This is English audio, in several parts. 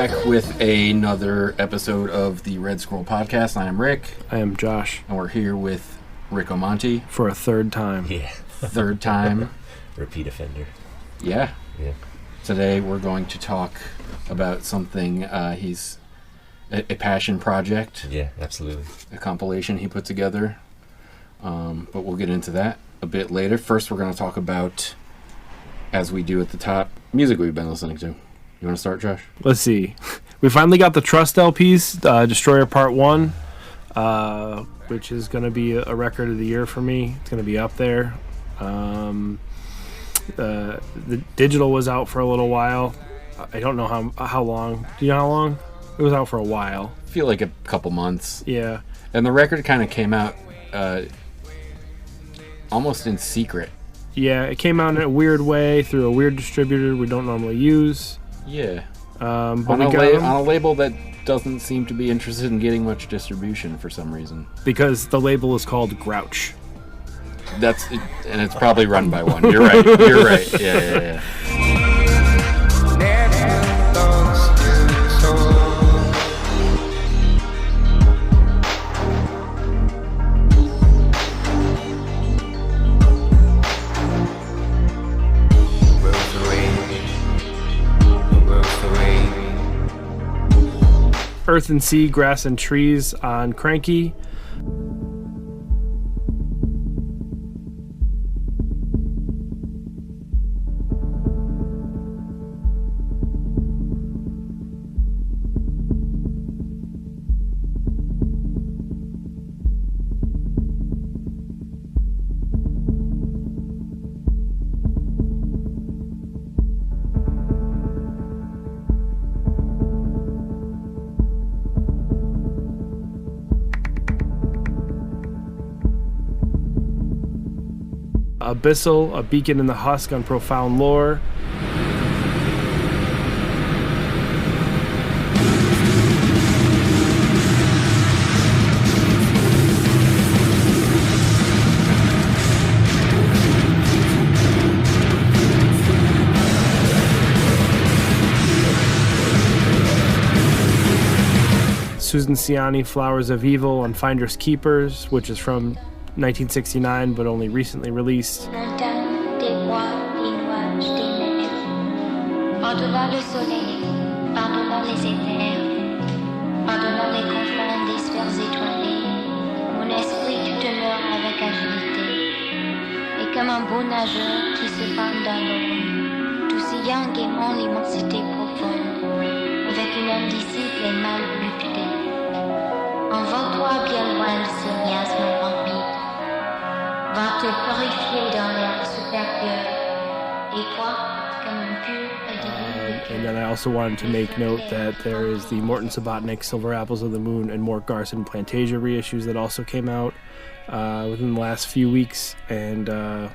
back with another episode of the Redscroll Podcast. I am Rick. I am Josh. And we're here with Rick Omonte. For a third time. Yeah. Third time. Repeat offender. Yeah. Yeah. Today we're going to talk about something he's a passion project. Yeah, absolutely. A compilation he put together. But we'll get into that a bit later. First, we're going to talk about, as we do at the top, music we've been listening to. You want to start, Josh? Let's see. We finally got the Trust LPs, Destroyer Part 1, which is going to be a record of the year for me. It's going to be up there. The digital was out for a little while. I don't know how long. Do you know how long? It was out for a while. I feel like a couple months. Yeah. And the record kind of came out almost in secret. Yeah, it came out in a weird way through a weird distributor we don't normally use. Yeah. But on a label that doesn't seem to be interested in getting much distribution for some reason. Because the label is called Grouch. And it's probably run by one. You're right. You're right. Yeah. Earth and Sea, Grass and Trees on Cranky. Abyssal, A Beacon in the Husk on Profound Lore. Susan Ciani, Flowers of Evil on Finders Keepers, which is from 1969, but only recently released. Montagne, des bois, des nuages, des neiges. Par-delà le soleil, par-delà les éthers, par-delà les confins des sphères étoilées, mon esprit demeure avec agilité. Et comme un beau nageur qui se pend dans l'eau, tout sillant gaiement l'immensité profonde, avec une indicible et mal volupté. Envole-toi bien loin de ce miasme rempli. Va te purifier dans l'air supérieur, et toi, comme un pur et divin. And then I also wanted to make note that there is the Morton Subotnick Silver Apples of the Moon and Mort Garson Plantasia reissues that also came out within the last few weeks, and a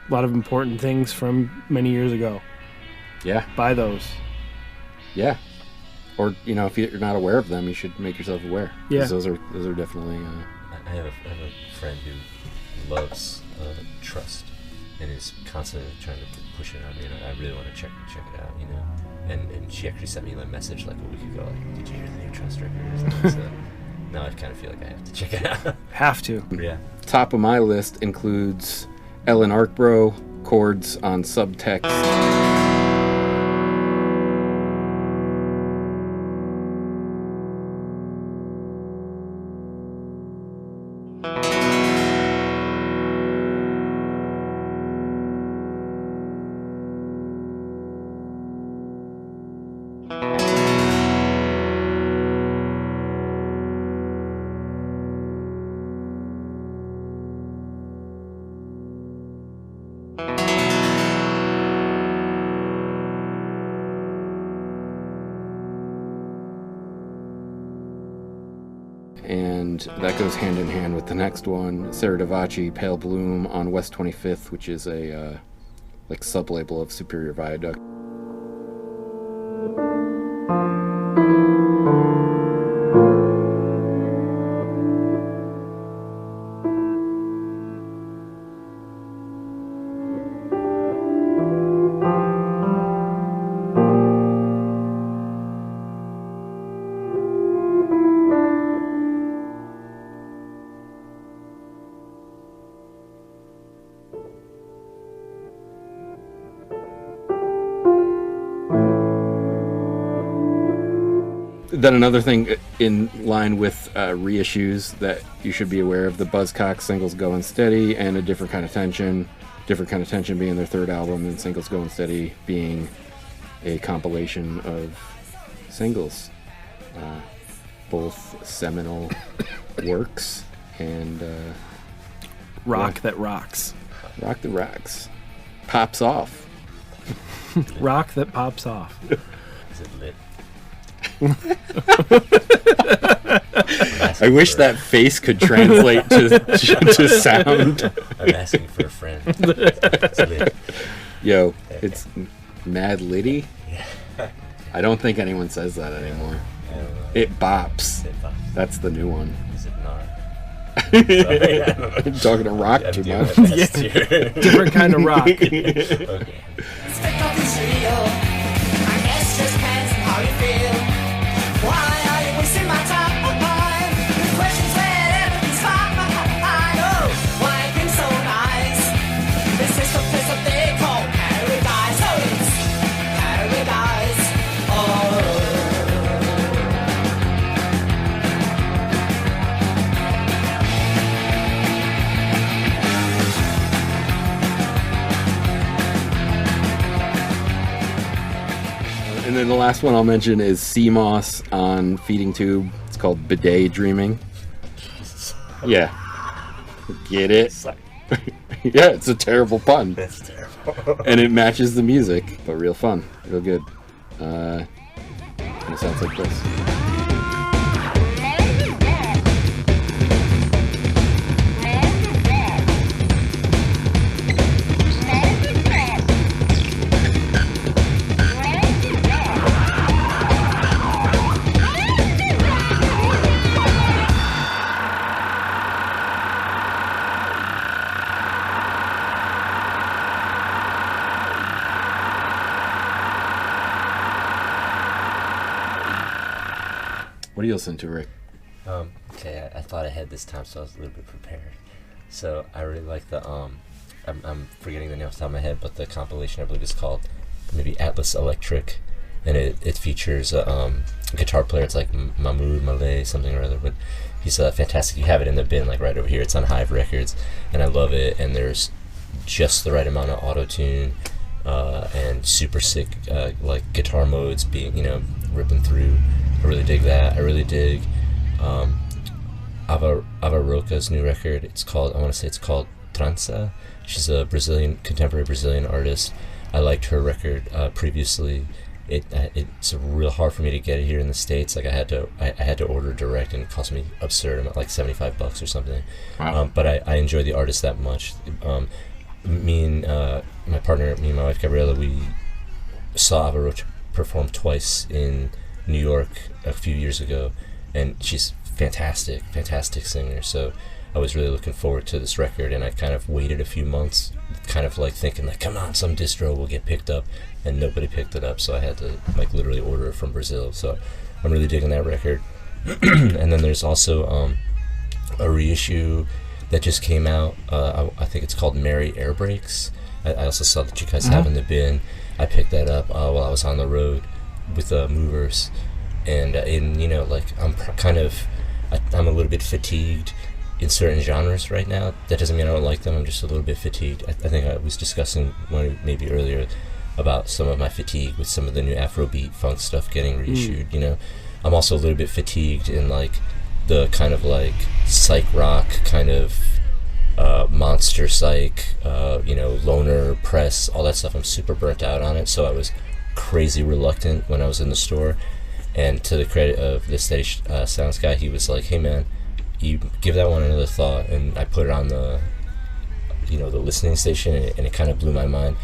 lot of important things from many years ago. Yeah. Buy those. Yeah. Or, if you're not aware of them, you should make yourself aware. Yeah. Those are definitely... I have a friend who loves Trust and is constantly trying to push it on me, and I really want to check it out, And she actually sent me a message like a week ago, like, did you hear the new Trust record? So now I kind of feel like I have to check it out. Have to. Yeah. Top of my list includes Ellen Arkbro, Chords on Subtext. And that goes hand in hand with the next one, Sarah Davachi, Pale Bloom on West 25th, which is a sub-label of Superior Viaduct. Then another thing in line with reissues that you should be aware of, the Buzzcocks singles Going Steady and A Different Kind of Tension. Different Kind of Tension being their third album, and singles Going Steady being a compilation of singles. Both seminal works and Rock that rocks. Rock that rocks. Pops off. Rock that pops off. Is it lit? I wish that face could translate to sound. I'm asking for a friend. It's lit. Yo, it's Mad Liddy? I don't think anyone says that anymore. It bops. That's the new one. Is it not? I'm talking to Rock too much. Different kind of rock. Okay. And then the last one I'll mention is CMOS on Feeding Tube. It's called Bidet Dreaming. Yeah. Get it? Yeah, it's a terrible pun. That's terrible. And it matches the music, but real fun. Real good. And it sounds like this. What do you listen to, Rick? Okay, I thought ahead this time, so I was a little bit prepared. So I really like the I'm forgetting the name off the top of my head, but the compilation I believe is called maybe Atlas Electric, and it features a guitar player. It's like Mahmoud Malay something or other, but he's fantastic. You have it in the bin like right over here. It's on Hive Records, and I love it. And there's just the right amount of auto tune and super sick like guitar modes being ripping through. I really dig that. I really dig Avaroca's new record. It's called Trança. She's a contemporary Brazilian artist. I liked her record previously. It's real hard for me to get it here in the States. Like I had to order direct, and it cost me absurd amount, like $75 or something. Wow. But I enjoy the artist that much. Me and my wife Gabriela, we saw Avaroca perform twice in New York a few years ago, and she's fantastic singer. So I was really looking forward to this record, and I kind of waited a few months, kind of like thinking like, come on, some distro will get picked up, and nobody picked it up, so I had to like literally order it from Brazil. So I'm really digging that record. And then there's also a reissue that just came out. I think it's called Merry Air Brakes. I also saw that you guys have in the bin. I picked that up while I was on the road with Movers, and I'm a little bit fatigued in certain genres right now. That doesn't mean I don't like them. I'm just a little bit fatigued. I think I was discussing maybe earlier about some of my fatigue with some of the new Afrobeat funk stuff getting reissued. I'm also a little bit fatigued in like the kind of like psych rock kind of monster psych, loner press, all that stuff. I'm super burnt out on it, so I was crazy reluctant when I was in the store. And to the credit of the Steady Sounds guy, he was like, hey man, you give that one another thought. And I put it on the listening station, and it kind of blew my mind.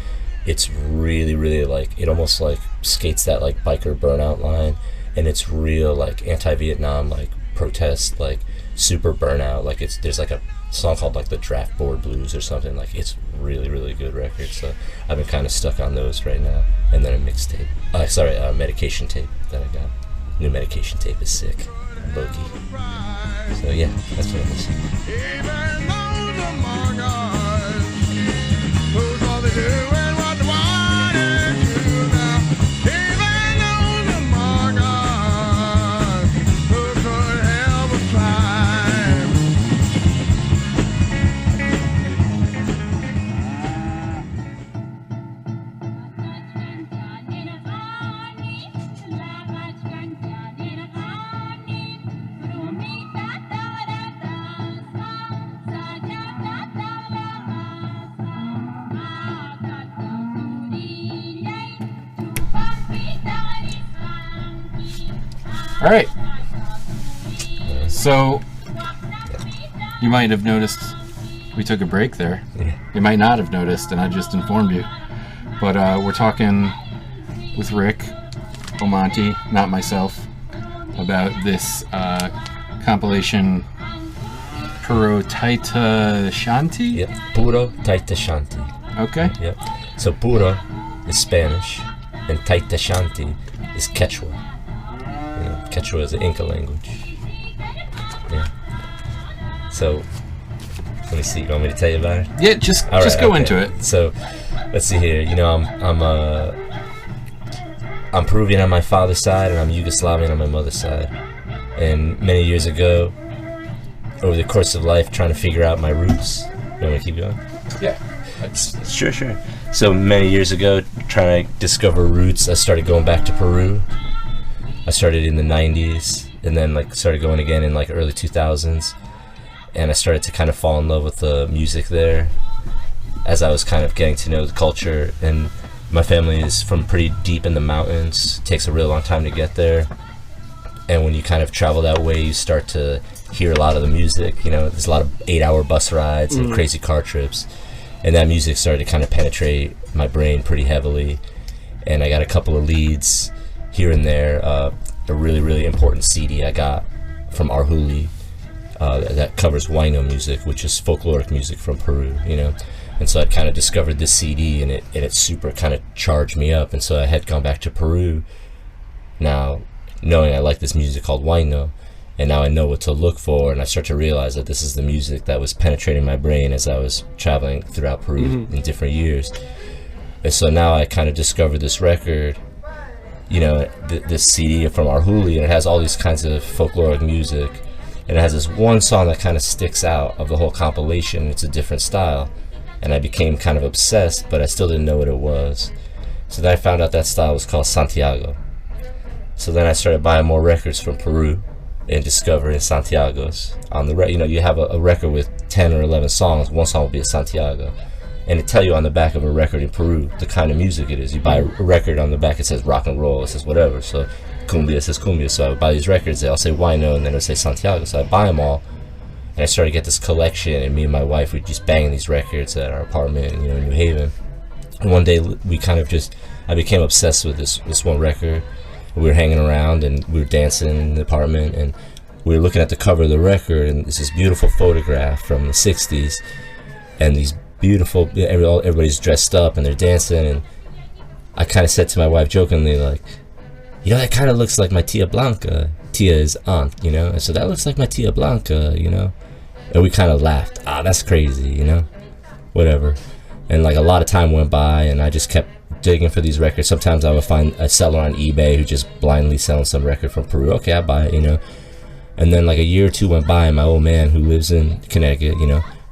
It's really, really like, it almost like skates that like biker burnout line, and it's real like anti-Vietnam like protest, like super burnout. Like there's like a song called like the Draft Board Blues or something. Like it's really, really good record. So I've been kind of stuck on those right now. And then a mixtape, medication tape that I got. New medication tape is sick, bogey. So yeah, that's what I'm listening. All right. So, you might have noticed we took a break there. Yeah. You might not have noticed, and I just informed you. But we're talking with Rick Omonte, not myself, about this compilation Puro Tayta Shanti? Yep. Puro Tayta Shanti. Okay. Yep. So Puro is Spanish, and Tayta Shanti is Quechua. Quechua is the Inca language. Yeah. So, let me see. You want me to tell you about it? Yeah, just go into it. So, let's see here. I'm Peruvian on my father's side, and I'm Yugoslavian on my mother's side. And many years ago, over the course of life, trying to figure out my roots. You want me to keep going? Yeah. Sure. So many years ago, trying to discover roots, I started going back to Peru. I started in the 90s, and then started going again in early 2000s. And I started to kind of fall in love with the music there as I was kind of getting to know the culture. And my family is from pretty deep in the mountains. It takes a real long time to get there. And when you kind of travel that way, you start to hear a lot of the music. There's a lot of 8-hour bus rides and crazy car trips. And that music started to kind of penetrate my brain pretty heavily. And I got a couple of leads here and there. A really, really important CD I got from Arhuli that covers huayno music, which is folkloric music from Peru, And so I'd kind of discovered this CD, and it super kind of charged me up. And so I had gone back to Peru now, knowing I like this music called huayno. And now I know what to look for, and I start to realize that this is the music that was penetrating my brain as I was traveling throughout Peru in different years. And so now I kind of discovered this record, this CD from Arhuli, and it has all these kinds of folkloric music. And it has this one song that kind of sticks out of the whole compilation. It's a different style. And I became kind of obsessed, but I still didn't know what it was. So then I found out that style was called Santiago. So then I started buying more records from Peru and discovering Santiago's. On the you have a record with 10 or 11 songs. One song will be a Santiago. And it tell you on the back of a record in Peru the kind of music it is. You buy a record, on the back it says rock and roll, it says whatever. So cumbia says cumbia. So I would buy these records, I'll say huayno, and then it'll say Santiago. So I buy them all, and I started to get this collection, and me and my wife would just bang these records at our apartment in New Haven. And one day I became obsessed with this one record. We were hanging around, and we were dancing in the apartment, and we were looking at the cover of the record, and there's this beautiful photograph from the 60s, and these beautiful, everybody's dressed up, and they're dancing, and I kind of said to my wife jokingly, that kind of looks like my Tia Blanca. Tia is aunt, and so that looks like my Tia Blanca, and we kind of laughed. That's crazy, whatever. And a lot of time went by, and I just kept digging for these records. Sometimes I would find a seller on eBay who just blindly selling some record from Peru. Okay, I buy it, And then a year or two went by, and my old man who lives in Connecticut,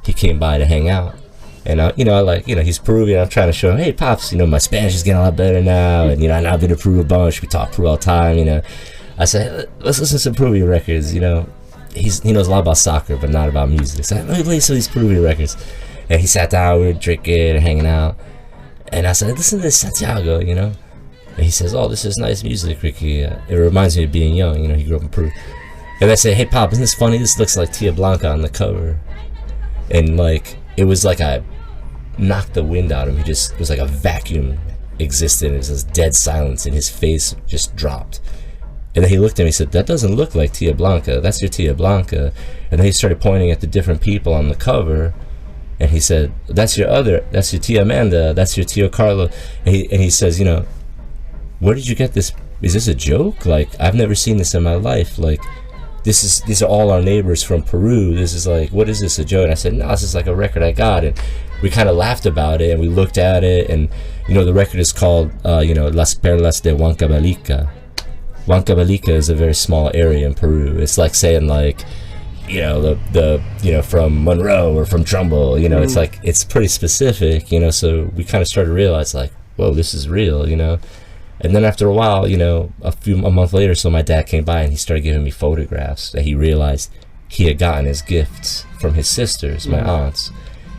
he came by to hang out. And he's Peruvian. I'm trying to show him, hey, Pops, my Spanish is getting a lot better now. And, I've now been to Peru a bunch. We talk Peru all the time, I said, let's listen to some Peruvian records, He knows a lot about soccer, but not about music. So let me play some of these Peruvian records. And he sat down, we were drinking, hanging out. And I said, listen to this Santiago, And he says, oh, this is nice music, Ricky. It reminds me of being young, he grew up in Peru. And I say, hey, Pop, isn't this funny? This looks like Tia Blanca on the cover. And, it was like I knocked the wind out of him. It was like a vacuum existed. It was this dead silence, and his face just dropped. And then he looked at me and said, that doesn't look like Tia Blanca. That's your Tia Blanca. And then he started pointing at the different people on the cover. And he said, that's your Tia Amanda, that's your Tio Carlo. And he says, where did you get this? Is this a joke? I've never seen this in my life. These are all our neighbors from Peru. This is what is this, a joke? And I said, no, this is a record I got. And we kind of laughed about it, and we looked at it, and, the record is called, Las Perlas de Huancavelica. Huancavelica is a very small area in Peru. It's like saying, from Monroe or from Trumbull, it's it's pretty specific, so we kind of started to realize whoa, this is real, And then after a while, a month later, so my dad came by and he started giving me photographs that he realized he had gotten as gifts from his sisters, my aunts.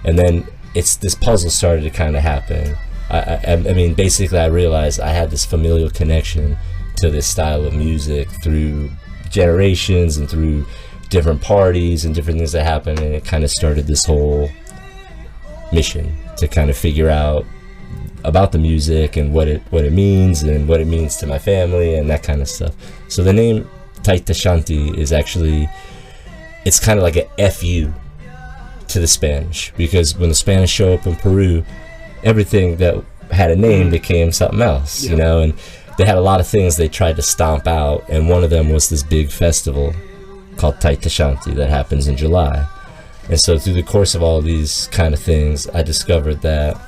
And then this puzzle started to kind of happen. I mean, basically I realized I had this familial connection to this style of music through generations and through different parties and different things that happen, and it kind of started this whole mission to kind of figure out about the music and what it means and what it means to my family and that kind of stuff. So the name Tayta Shanti is actually, it's kind of like a FU to the Spanish, because when the Spanish show up in Peru, everything that had a name became something else, you know, and they had a lot of things they tried to stomp out, and one of them was this big festival called Tayta Shanti that happens in July. And so through the course of all these kind of things, I discovered that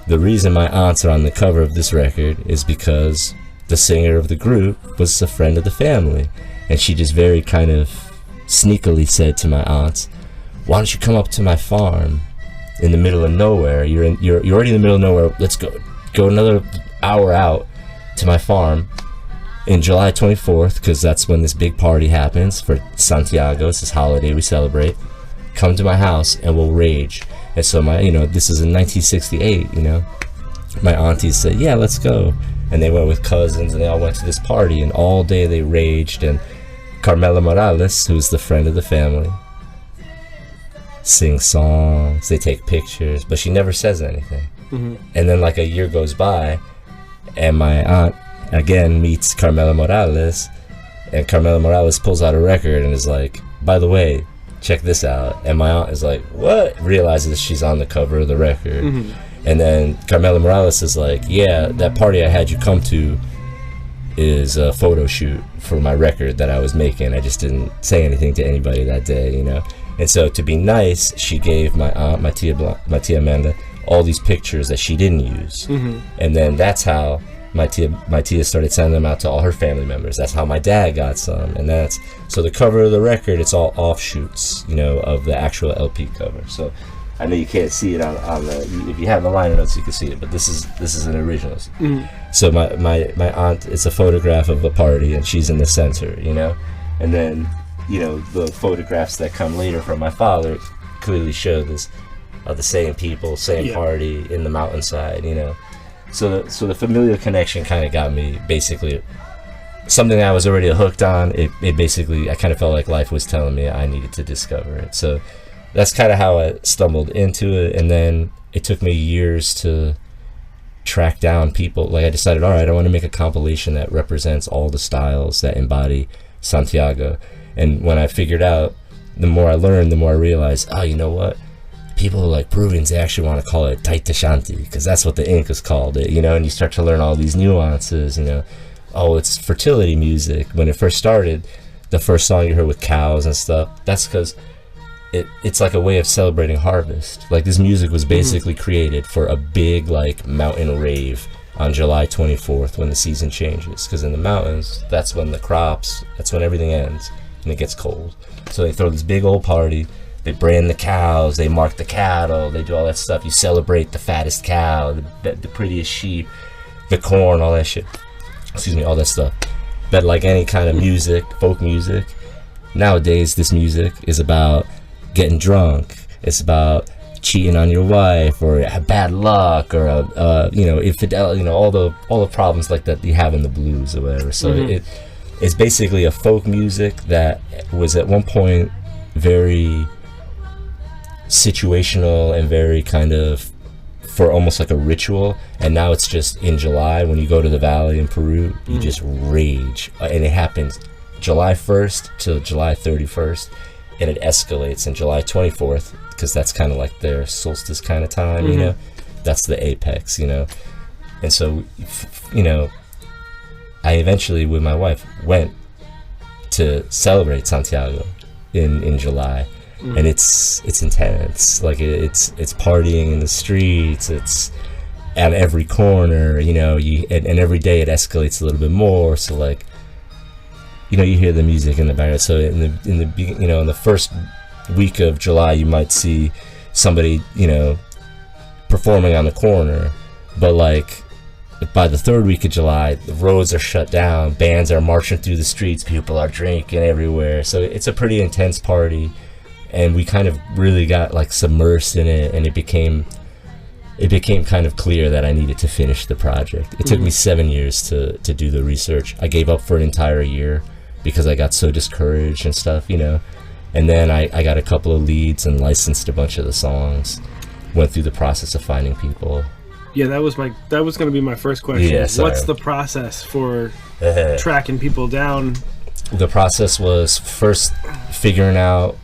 the reason my aunts are on the cover of this record is because the singer of the group was a friend of the family, and she just very kind of sneakily said to my aunts, "Why don't you come up to my farm in the middle of nowhere? You're already in the middle of nowhere. Let's go another hour out to my farm in July 24th, because that's when this big party happens for Santiago. It's this holiday we celebrate. Come to my house and we'll rage." And so this is in 1968, my aunties said, "Yeah, let's go." And they went with cousins, and they all went to this party, and all day they raged. And Carmela Morales, who's the friend of the family, sings songs, they take pictures, but she never says anything. And then like a year goes by, and my aunt again meets Carmela Morales, and Carmela Morales pulls out a record and is like, "By the way, check this out." And my aunt is like, "What?" Realizes she's on the cover of the record. And then Carmela Morales is like, "Yeah, that party I had you come to is a photo shoot for my record that I was making. I just didn't say anything to anybody that day, And so to be nice, she gave my aunt, my tia Amanda, all these pictures that she didn't use. And then that's how my tia started sending them out to all her family members. That's how my dad got some. And so the cover of the record, it's all offshoots, of the actual LP cover. So I know you can't see it on the, if you have the liner notes you can see it, but this is an original. So my aunt, it's a photograph of a party, and she's in the center, And then, the photographs that come later from my father clearly show this of the same people, same party in the mountainside, So the familial connection kind of got me basically something I was already hooked on. It basically, I kind of felt like life was telling me I needed to discover it. So that's kind of how I stumbled into it. And then it took me years to track down people. Like I decided, all right, I want to make a compilation that represents all the styles that embody Santiago. And when I figured out, the more I learned, the more I realized, oh, you know what? People like Peruvians, they actually want to call it Tayta Shanti, because that's what the Incas called it, and you start to learn all these nuances, Oh, it's fertility music. When it first started, the first song you heard with cows and stuff, that's because it's like a way of celebrating harvest. Like this music was basically created for a big like mountain rave on July 24th when the season changes, because in the mountains, that's when that's when everything ends and it gets cold. So they throw this big old party. They brand the cows, they mark the cattle, they do all that stuff. You celebrate the fattest cow, the prettiest sheep, the corn, all that shit. All that stuff. But like any kind of music, folk music, nowadays this music is about getting drunk. It's about cheating on your wife, or bad luck, or infidelity, all the problems like that you have in the blues or whatever. So it's basically a folk music that was at one point very situational and very kind of for almost like a ritual, and now it's just in July when you go to the valley in Peru, you just rage, and it happens July 1st to July 31st, and it escalates in July 24th, because that's kind of like their solstice kind of time, that's the apex, and so I eventually with my wife went to celebrate Santiago in July. And it's intense. Like it's partying in the streets. It's at every corner. And every day it escalates a little bit more. So like, you hear the music in the background. So in the first week of July, you might see somebody performing on the corner, but like by the third week of July, the roads are shut down. Bands are marching through the streets. People are drinking everywhere. So it's a pretty intense party. And we kind of really got like submersed in it, and it became it became kind of clear that I needed to finish the project. It took me 7 years to do the research. I gave up for an entire year because I got so discouraged and stuff, you know. And then I got a couple of leads and licensed a bunch of the songs. Went through the process of finding people. Yeah, that was going to be my first question. Yeah, sorry. What's the process for tracking people down? The process was first figuring out,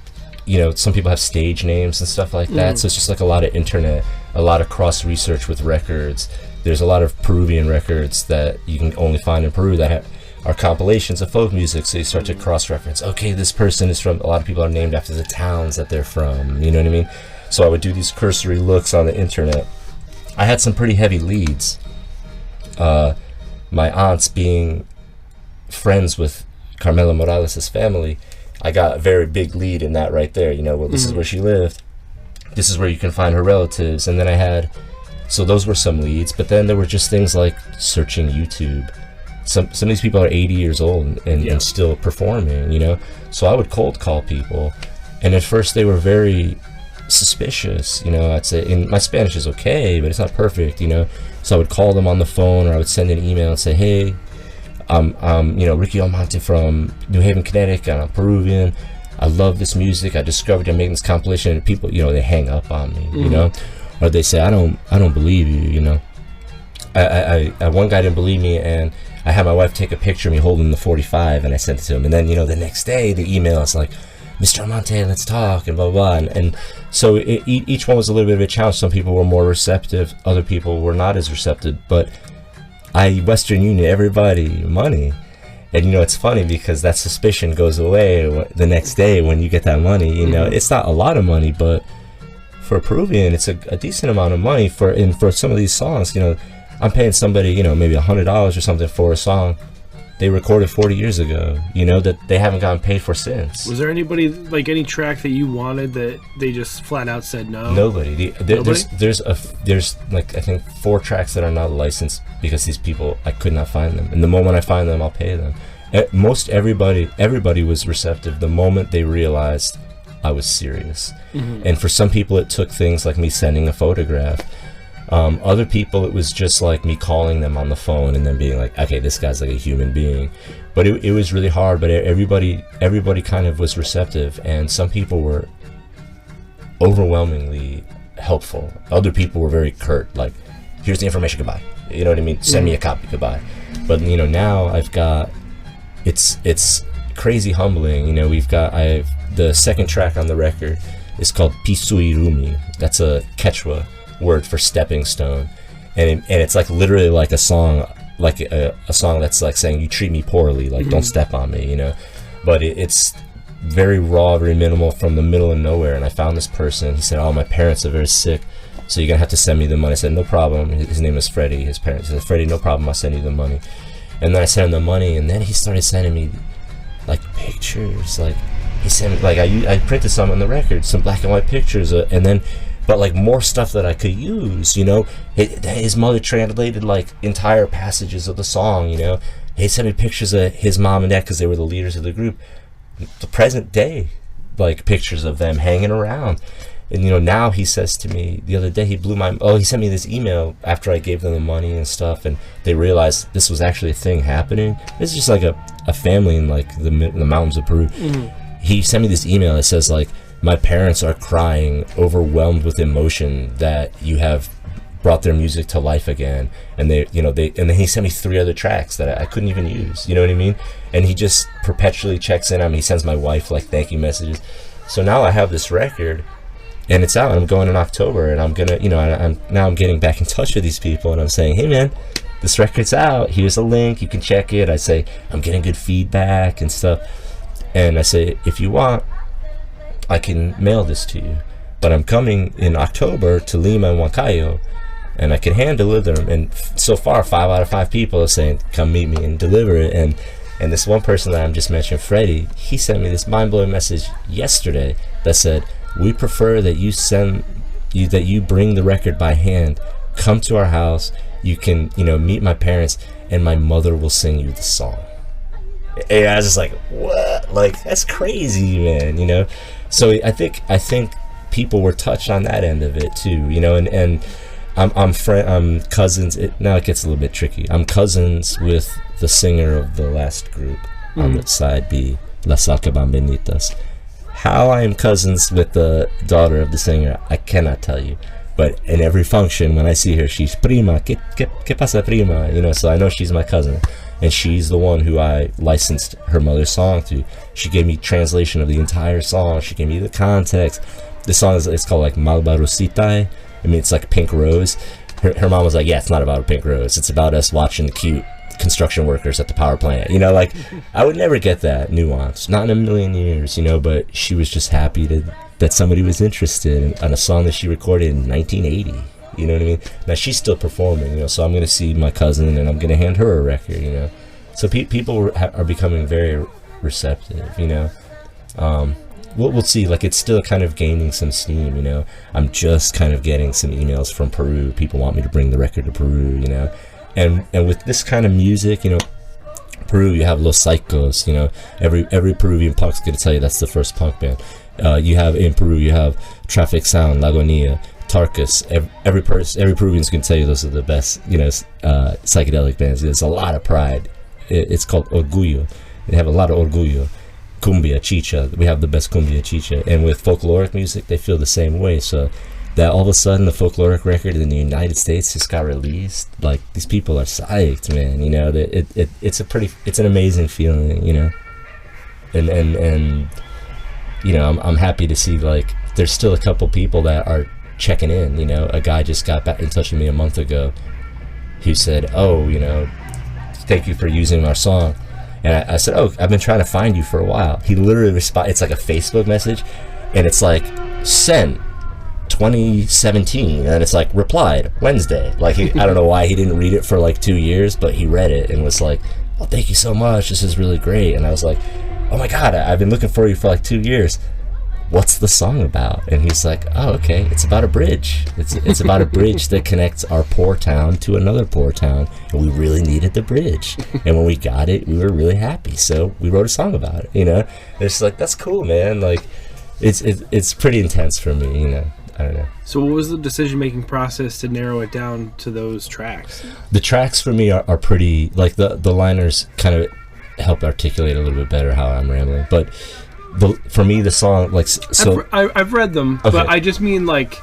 you know, some people have stage names and stuff like that. So it's just like a lot of internet, a lot of cross research with records. There's a lot of Peruvian records that you can only find in Peru that are compilations of folk music. So you start to cross reference. Okay, this person is from, a lot of people are named after the towns that they're from. You know what I mean? So I would do these cursory looks on the internet. I had some pretty heavy leads. My aunts being friends with Carmela Morales' family, I got a very big lead in that right there. You know, well, this is where she lived. This is where you can find her relatives. And then I had, so those were some leads. But then there were just things like searching YouTube. Some of these people are 80 years old and still performing, you know. So I would cold call people. And at first they were very suspicious, you know. I'd say, and my Spanish is okay, but it's not perfect, you know. So I would call them on the phone, or I would send an email and say, hey, I'm you know, Rick Omonte from New Haven, Connecticut, and I'm Peruvian. I love this music. I discovered I'm making this compilation, and people, you know, they hang up on me, you know, or they say, I don't believe you, you know. I one guy didn't believe me, and I had my wife take a picture of me holding the 45, and I sent it to him. And then, you know, the next day, the email is like, Mr. Omonte, let's talk, and blah, blah, blah. And so each one was a little bit of a challenge. Some people were more receptive. Other people were not as receptive. But I Western Union everybody money. And, you know, it's funny because that suspicion goes away the next day when you get that money. You know, it's not a lot of money, but for a Peruvian, it's a decent amount of money for some of these songs. You know, I'm paying somebody, you know, maybe $100 or something for a song they recorded 40 years ago, you know, that they haven't gotten paid for since. Was there anybody, like any track that you wanted that they just flat out said no? Nobody. There's like, I think 4 tracks that are not licensed because these people, I could not find them. And the moment I find them, I'll pay them. Most everybody was receptive the moment they realized I was serious. And for some people, it took things like me sending a photograph. Other people, it was just like me calling them on the phone and then being like, okay, this guy's like a human being. But it was really hard, but everybody kind of was receptive, and some people were overwhelmingly helpful. Other people were very curt, like, here's the information, goodbye. You know what I mean? Send me a copy, goodbye. But, you know, now I've got, it's crazy humbling. You know, I have the second track on the record is called Pisui Rumi. That's a Quechua word for stepping stone, and it's like literally like a song, like a song that's like saying, you treat me poorly, like don't step on me, you know. But it's very raw, very minimal, from the middle of nowhere. And I found this person. He said, oh, my parents are very sick, so you're gonna have to send me the money. I said, no problem. His name is Freddie. His parents said, Freddie, no problem, I'll send you the money. And then I sent him the money, and then he started sending me like pictures. Like he sent me, like I printed some on the record, some black and white pictures, and then but like more stuff that I could use, you know. His mother translated like entire passages of the song, you know. He sent me pictures of his mom and dad because they were the leaders of the group. The present day, like pictures of them hanging around. And, you know, now he says to me, the other day he sent me this email after I gave them the money and stuff, and they realized this was actually a thing happening. It's just like a family in like the mountains of Peru. He sent me this email that says like, my parents are crying, overwhelmed with emotion that you have brought their music to life again. And and then he sent me 3 other tracks that I couldn't even use, you know what I mean? And he just perpetually checks in on me. He sends my wife like thank you messages. So now I have this record, and it's out, and I'm going in October, and I'm gonna, you know, I'm getting back in touch with these people, and I'm saying, hey man, this record's out, here's a link, you can check it. I say, I'm getting good feedback and stuff, and I say, if you want, I can mail this to you, but I'm coming in October to Lima and Huancayo, and I can hand deliver them. And so far, 5 out of 5 people are saying, come meet me and deliver it. And this one person that I'm just mentioning, Freddie, he sent me this mind-blowing message yesterday that said, we prefer that you bring the record by hand, come to our house, you can, you know, meet my parents, and my mother will sing you the song. And I was just like, what? Like, that's crazy, man, you know? So I think people were touched on that end of it too, you know, and I'm cousins. Now it gets a little bit tricky. I'm cousins with the singer of the last group on the side B, Las Acabambenitas. How I am cousins with the daughter of the singer, I cannot tell you. But in every function, when I see her, she's prima, que pasa prima? You know, so I know she's my cousin. And she's the one who I licensed her mother's song to. She gave me translation of the entire song. She gave me the context. The song it's called like Malva Rosita. I mean, it's like Pink Rose. Her mom was like, yeah, it's not about a pink rose. It's about us watching the cute construction workers at the power plant. You know, like, I would never get that nuance. Not in a million years, you know, but she was just happy that somebody was interested in a song that she recorded in 1980. You know what I mean? Now, she's still performing, you know, so I'm going to see my cousin and I'm going to hand her a record, you know. So people are becoming very receptive, you know. We'll see. Like, it's still kind of gaining some steam, you know. I'm just kind of getting some emails from Peru. People want me to bring the record to Peru, you know. And with this kind of music, you know, Peru, you have Los Psychos, you know. Every Peruvian punk's going to tell you that's the first punk band. In Peru, you have Traffic Sound, Lagonia, Tarkus. Every Peruvian's going to tell you those are the best, you know, psychedelic bands. There's a lot of pride. It's called Orgullo. They have a lot of Orgullo. Cumbia, chicha. We have the best cumbia, chicha. And with folkloric music, they feel the same way. So that all of a sudden the folkloric record in the United States just got released. Like, these people are psyched, man. You know, it's an amazing feeling, you know. And you know, I'm happy to see, like, there's still a couple people that are checking in, you know. A guy just got back in touch with me a month ago who said, oh, you know, thank you for using our song. And I said, oh, I've been trying to find you for a while. He literally responded. It's like a Facebook message, and it's like, sent 2017, and it's like, replied Wednesday. Like, I don't know why he didn't read it for like 2 years, but he read it and was like, oh, thank you so much. This is really great. And I was like, oh my God, I've been looking for you for like 2 years. What's the song about? And he's like, oh, okay, it's about a bridge. It's about a bridge that connects our poor town to another poor town, and we really needed the bridge. And when we got it, we were really happy, so we wrote a song about it, you know. And it's like, that's cool, man. Like, it's pretty intense for me, you know. I don't know. So what was the decision-making process to narrow it down to those tracks? The tracks for me are pretty, like, the liners kind of help articulate a little bit better how I'm rambling, but for me, the song, like, so I've read them, okay. But I just mean, like,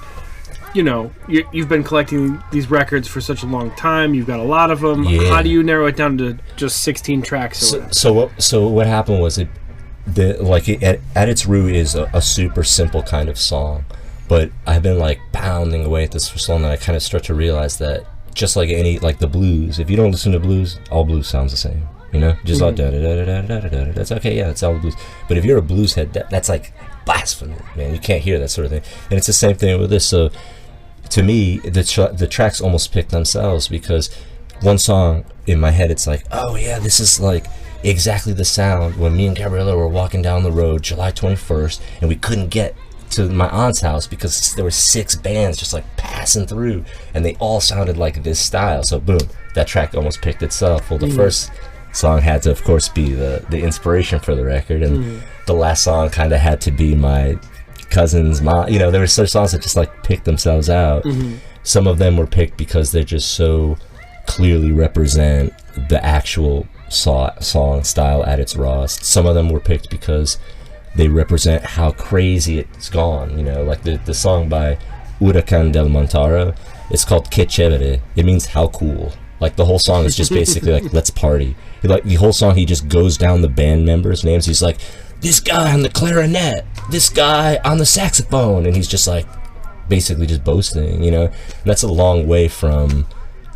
you know, you've been collecting these records for such a long time. You've got a lot of them. Yeah. How do you narrow it down to just 16 tracks? So what happened was at its root is a super simple kind of song, but I've been like pounding away at this for so long that I kind of start to realize that just like the blues, if you don't listen to blues, all blues sounds the same. You know, just all da da da da da da da. That's okay, yeah, it's all blues. But if you're a blues head, that's like blasphemy, man. You can't hear that sort of thing. And it's the same thing with this. So, to me, the tracks almost pick themselves, because one song in my head, it's like, oh yeah, this is like exactly the sound when me and Gabriella were walking down the road July 21st, and we couldn't get to my aunt's house because there were 6 bands just like passing through, and they all sounded like this style. So boom, that track almost picked itself. Well, the first song had to, of course, be the inspiration for the record, and the last song kind of had to be my cousin's mom. You know, there were such songs that just like picked themselves out. Some of them were picked because they just so clearly represent the actual song style at its rawest. Some of them were picked because they represent how crazy it's gone. You know, like the song by Huracan del Montaro, it's called Que Chévere. It means how cool. Like, the whole song is just basically like, let's party. Like, the whole song, he just goes down the band members' names. He's like, this guy on the clarinet, this guy on the saxophone, and he's just like basically just boasting, you know. And that's a long way from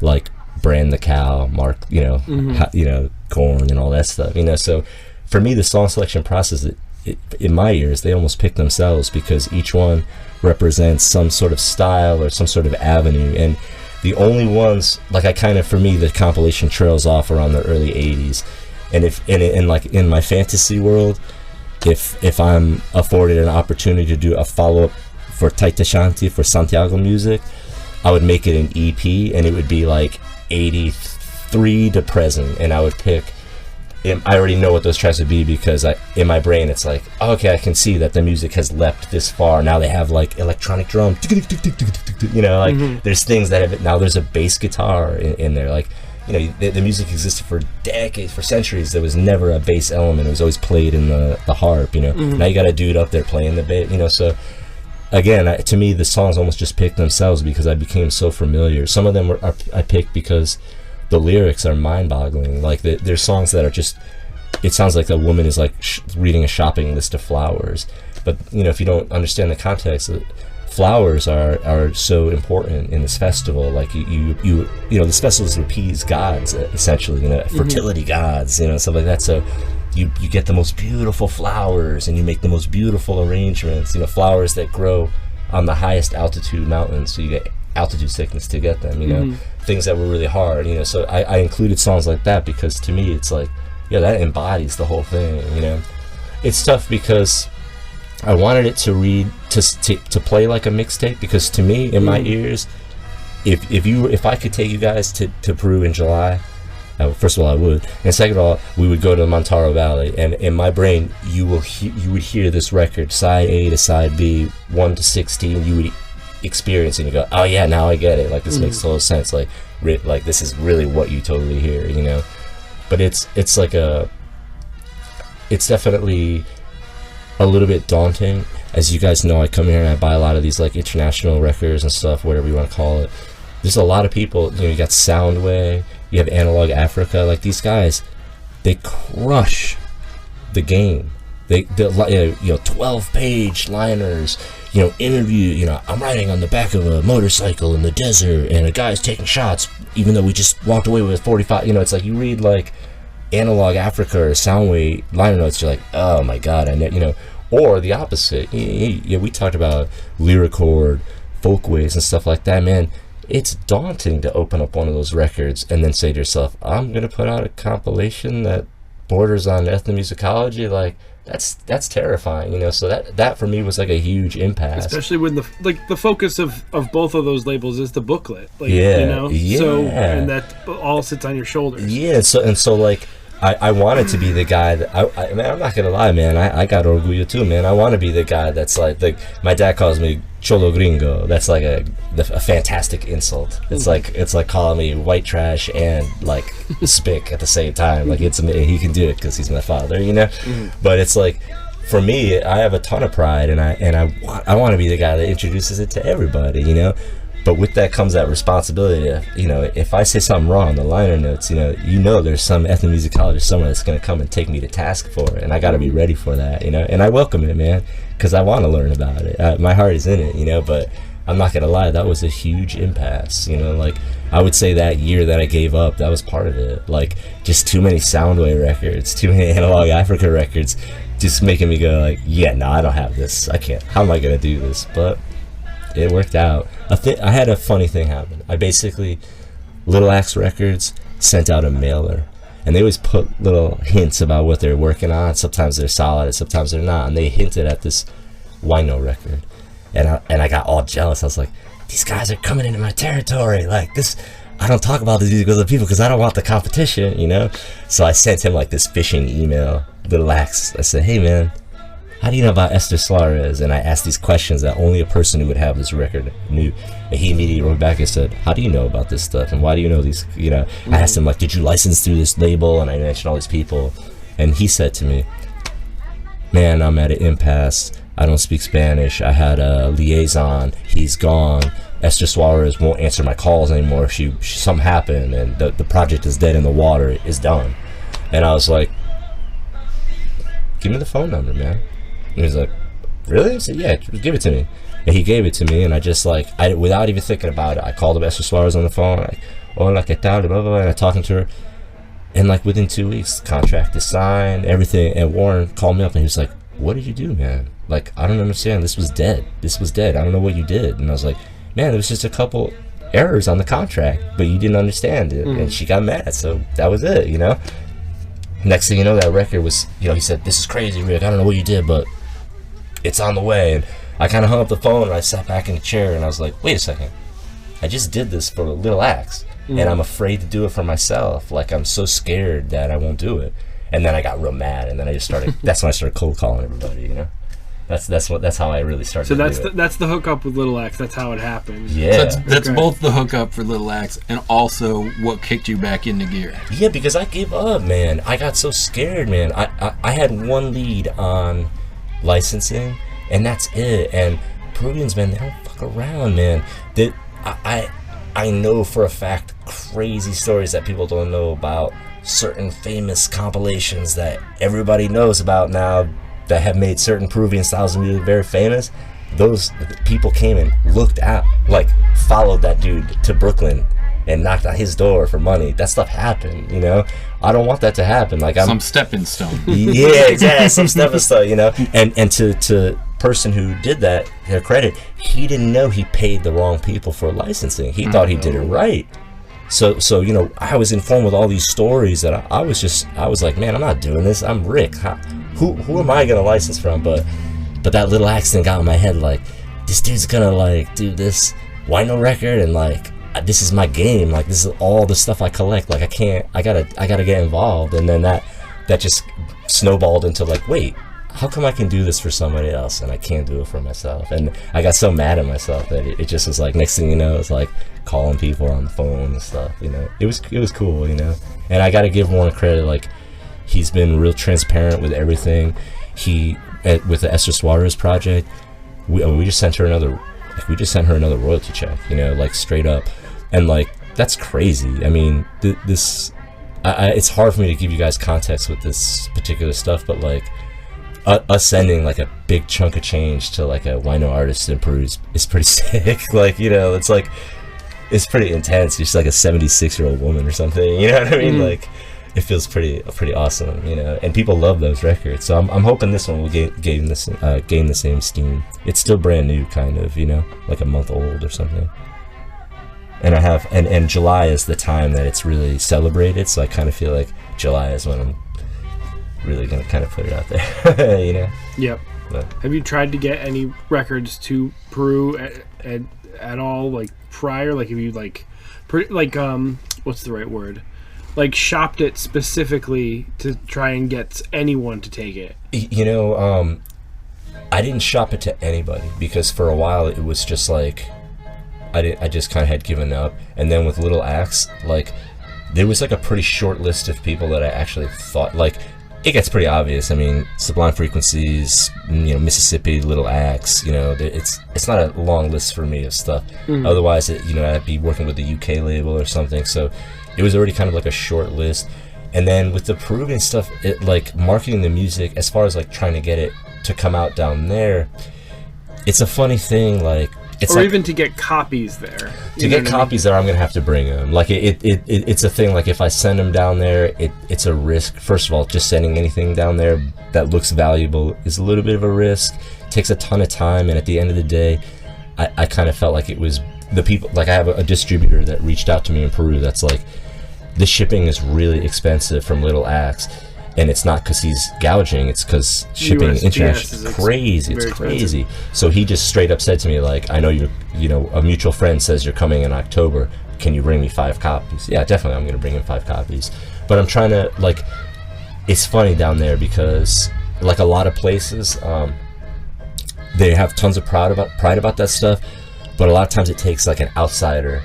like Brand the Cow, Mark, you know, you know, Korn and all that stuff, you know. So for me, the song selection process, in my ears, they almost pick themselves, because each one represents some sort of style or some sort of avenue. And the only ones, like, for me, the compilation trails off around the early 80s. And in my fantasy world, if I'm afforded an opportunity to do a follow-up for Tayta Shanti, for Santiago music, I would make it an EP, and it would be like 83 to present, and I would pick I already know what those tracks would be because in my brain it's like, okay, I can see that the music has leapt this far. Now they have like electronic drum, you know, like there's things that have, now there's a bass guitar in there. Like, you know, the music existed for decades, for centuries. There was never a bass element. It was always played in the harp, you know. Now you got a dude up there playing the bass, you know. So again, to me, the songs almost just picked themselves because I became so familiar. Some of them I picked because the lyrics are mind-boggling. Like there's songs that are just, it sounds like a woman is like reading a shopping list of flowers. But you know, if you don't understand the context, flowers are so important in this festival. Like you know, this festival is to appease gods, essentially. You know, fertility gods. You know, stuff like that. So you get the most beautiful flowers, and you make the most beautiful arrangements. You know, flowers that grow on the highest altitude mountains, so you get altitude sickness to get them, you know, things that were really hard, you know. So I included songs like that because to me it's like, yeah, that embodies the whole thing, you know. It's tough because I wanted it to read to play like a mixtape, because to me, in my ears, if I could take you guys to Peru in July, first of all I would, and second of all we would go to the Montaro Valley, and in my brain you would hear this record, side A to side B, 1 to 16, you would experience and you go, oh yeah, now I get it, like this makes total sense, like this is really what you totally hear, you know. But it's definitely a little bit daunting. As you guys know, I come here and I buy a lot of these like international records and stuff, whatever you want to call it. There's a lot of people, you know, you got Soundway, you have Analog Africa, like these guys, they crush the game. They you know, 12-page liners, you know, interview, you know, I'm riding on the back of a motorcycle in the desert and a guy's taking shots even though we just walked away with 45, you know. It's like you read like Analog Africa or Soundway liner notes, you're like, oh my god, you know. Or the opposite, yeah, we talked about lyricord, folkways and stuff like that, man. It's daunting to open up one of those records and then say to yourself, I'm gonna put out a compilation that borders on ethnomusicology. Like that's terrifying, you know. So that for me was like a huge impasse, especially when the focus of both of those labels is the booklet, like, yeah, you know, yeah. So, and that all sits on your shoulders. Yeah, so like I wanted to be the guy that man, I'm not gonna lie, man, I got orgullo too, man. I want to be the guy that's like my dad calls me cholo gringo. That's like a fantastic insult. It's like calling me white trash and like spick at the same time. Like he can do it because he's my father, you know. But it's like, for me, I have a ton of pride, and I want to be the guy that introduces it to everybody, you know. But with that comes that responsibility of, you know, if I say something wrong, the liner notes, you know there's some ethnomusicologist somewhere that's going to come and take me to task for it, and I got to be ready for that, you know. And I welcome it, man, because I want to learn about it. My heart is in it, you know. But I'm not going to lie, that was a huge impasse, you know. Like, I would say that year that I gave up, that was part of it. Like, just too many Soundway records, too many Analog Africa records, just making me go like, yeah, no, I don't have this. I can't. How am I going to do this? But it worked out. I had a funny thing happen. I basically, Little Axe Records sent out a mailer, and they always put little hints about what they're working on. Sometimes they're solid, sometimes they're not. And they hinted at this Wino record, and I got all jealous. I was like, these guys are coming into my territory. Like this, I don't talk about these other people because I don't want the competition, you know. So I sent him like this phishing email, Little Axe. I said, hey man, how do you know about Esther Suarez? And I asked these questions that only a person who would have this record knew. And he immediately wrote back and said, how do you know about this stuff? And why do you know these, you know? I asked him, like, did you license through this label? And I mentioned all these people. And he said to me, man, I'm at an impasse. I don't speak Spanish. I had a liaison. He's gone. Esther Suarez won't answer my calls anymore. Something happened, and the project is dead in the water. It's done. And I was like, give me the phone number, man. And he was like, really? I said, yeah, give it to me. And he gave it to me, and I just like, without even thinking about it, I called up Esther Suarez on the phone, like, hola, ¿qué tal? Blah, blah, blah, and I talking to her. And like within 2 weeks, the contract is signed, everything. And Warren called me up and he was like, what did you do, man? Like, I don't understand. This was dead. I don't know what you did. And I was like, man, there was just a couple errors on the contract, but you didn't understand it. And she got mad, so that was it, you know? Next thing you know, that record was, you know, he said, this is crazy, Rick. I don't know what you did, but it's on the way. And I kind of hung up the phone and I sat back in the chair and I was like, wait a second. I just did this for Little Axe, and I'm afraid to do it for myself. Like, I'm so scared that I won't do it. And then I got real mad, and then I just started. That's when I started cold calling everybody. You know, that's how I really started. So to that's the hookup with Little X. That's how it happened. Yeah, So that's both the hookup for Little Axe and also what kicked you back into gear. Yeah, because I gave up, man. I got so scared, man. I had one lead on licensing, and that's it. And Peruvians, man, they don't fuck around, man. I know for a fact crazy stories that people don't know about, certain famous compilations that everybody knows about now that have made certain Peruvian styles of music very famous. Those people came and looked at, like, followed that dude to Brooklyn and knocked on his door for money. That stuff happened, you know. I don't want that to happen. Like, Some stepping stone. Yeah, exactly. Some stepping stone, you know. And to person who did that, their credit, he didn't know he paid the wrong people for licensing. He thought he did it right. So you know, I was informed with all these stories that I was like, man, I'm not doing this. I'm Rick. Who am I gonna license from? But that little accident got in my head, like, this dude's gonna like do this Wino record, and like, this is my game. Like, this is all the stuff I collect. Like, I gotta get involved. And then that just snowballed into like, wait, how come I can do this for somebody else and I can't do it for myself? And I got so mad at myself that it just was like, next thing you know, it's like calling people on the phone and stuff, you know. It was cool, you know. And I gotta give Warren credit, like, he's been real transparent with everything. With the Esther Suarez project, we just sent her another royalty check, you know, like, straight up. And like, that's crazy. I mean, it's hard for me to give you guys context with this particular stuff, but like, us sending like a big chunk of change to like a Wino artist in Peru is pretty sick. Like, you know, it's like, it's pretty intense. You're just like a 76-year-old woman or something, you know what I mean? Like, it feels pretty awesome, you know. And people love those records, so I'm hoping this one will gain the same steam. It's still brand new, kind of, you know, like a month old or something. And and July is the time that it's really celebrated, so I kind of feel like July is when I'm really gonna kind of put it out there, you know. Yep. But have you tried to get any records to Peru at all, like, prior? Like, have you like what's the right word? Like, shopped it specifically to try and get anyone to take it? You know, I didn't shop it to anybody, because for a while it was just like, I just kind of had given up. And then with Little Axe, like, there was like a pretty short list of people that I actually thought, like, it gets pretty obvious. I mean, Sublime Frequencies, you know, Mississippi, Little Axe, you know, it's not a long list for me of stuff. Otherwise, you know, I'd be working with the UK label or something. So it was already kind of like a short list. And then with the Peruvian stuff, it, like, marketing the music, as far as like trying to get it to come out down there, it's a funny thing, like, it's, or like, even to get copies there. To get copies there, I'm gonna have to bring them. Like, it's a thing. Like, if I send them down there, it's a risk. First of all, just sending anything down there that looks valuable is a little bit of a risk. It takes a ton of time, and at the end of the day, I kind of felt like it was the people. Like, I have a distributor that reached out to me in Peru. That's like, the shipping is really expensive from Little Axe. And it's not because he's gouging, it's because shipping international is crazy. It's crazy. So he just straight up said to me, like, I know a mutual friend says you're coming in October. Can you bring me 5 copies? Yeah, definitely, I'm going to bring him 5 copies. But I'm trying to, like, it's funny down there because, like, a lot of places, they have tons of pride about that stuff. But a lot of times it takes, like, an outsider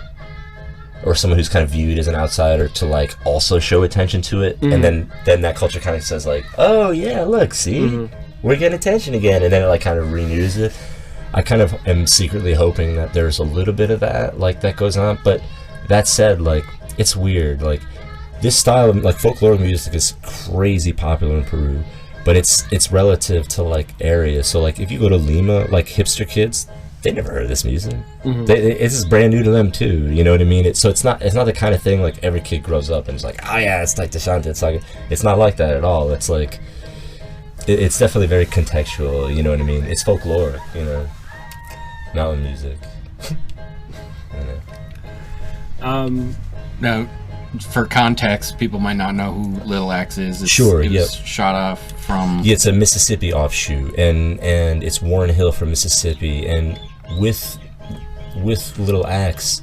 or someone who's kind of viewed as an outsider to, like, also show attention to it. And then that culture kind of says, like, oh yeah, look, see, we're getting attention again, and then it, like, kind of renews it. I kind of am secretly hoping that there's a little bit of that, like, that goes on. But that said, like, it's weird, like, this style of, like, folklore music is crazy popular in Peru, but it's relative to, like, areas. So, like, if you go to Lima, like, hipster kids, they never heard of this music. It's just brand new to them too. You know what I mean? So it's not the kind of thing like every kid grows up and is like, oh yeah, it's Tayta Shanti. It's like, it's not like that at all. It's like, it's definitely very contextual. You know what I mean? It's folklore. You know, mountain music. You know. Now, for context, people might not know who Little Axe is. It was shot off from... Yeah, it's a Mississippi offshoot, and it's Warren Hill from Mississippi, and with Little Axe,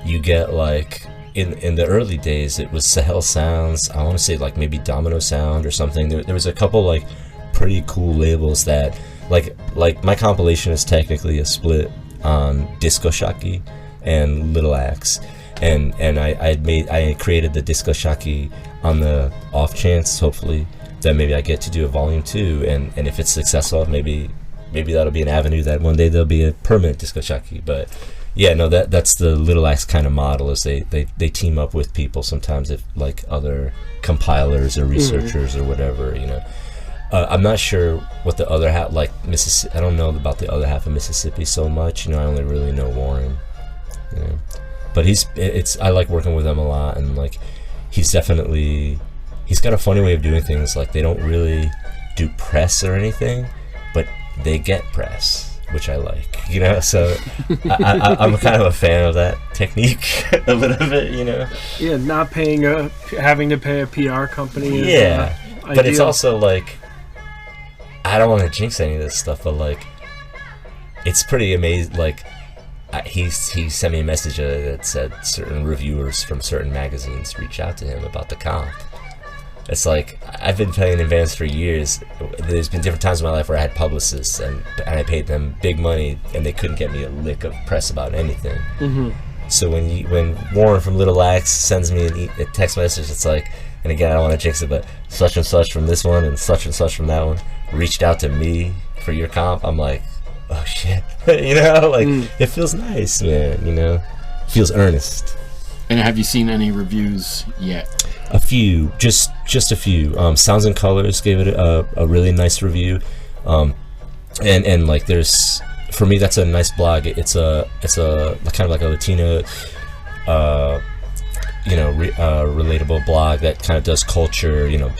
you get, like, in the early days, it was Sahel Sounds. I want to say like maybe Domino Sound or something. There was a couple like pretty cool labels that like my compilation is technically a split on Discos Shaki and Little Axe, and I created the Discos Shaki on the off chance, hopefully, that maybe I get to do a volume 2, and if it's successful, maybe that'll be an avenue that one day there'll be a permanent Discos Shaki. But yeah, no, that's the Little Axe kind of model, is they team up with people sometimes, if like other compilers or researchers or whatever, you know. I'm not sure what the other half, like Mississippi, I don't know about the other half of Mississippi so much, you know. I only really know Warren, you know. But I like working with him a lot, and like he's got a funny way of doing things. Like they don't really do press or anything, but they get press, which I like, you know. So I'm kind of a fan of that technique a little bit, you know. Yeah, not having to pay a PR company. Yeah, but ideal. it's also like, I don't want to jinx any of this stuff, but like, it's pretty amazing. Like, he sent me a message that said certain reviewers from certain magazines reached out to him about the comp. It's like, I've been playing in bands for years. There's been different times in my life where I had publicists and I paid them big money and they couldn't get me a lick of press about anything. Mm-hmm. So when Warren from Little Axe sends me a text message, it's like, and again, I don't want to jinx it, but such and such from this one and such from that one reached out to me for your comp, I'm like, oh shit. You know, like, it feels nice, man, you know? It feels earnest. And have you seen any reviews yet? A few, just a few. Sounds and Colors gave it a really nice review, and like there's, for me, that's a nice blog. It's a kind of like a Latino, relatable blog that kind of does culture, you know,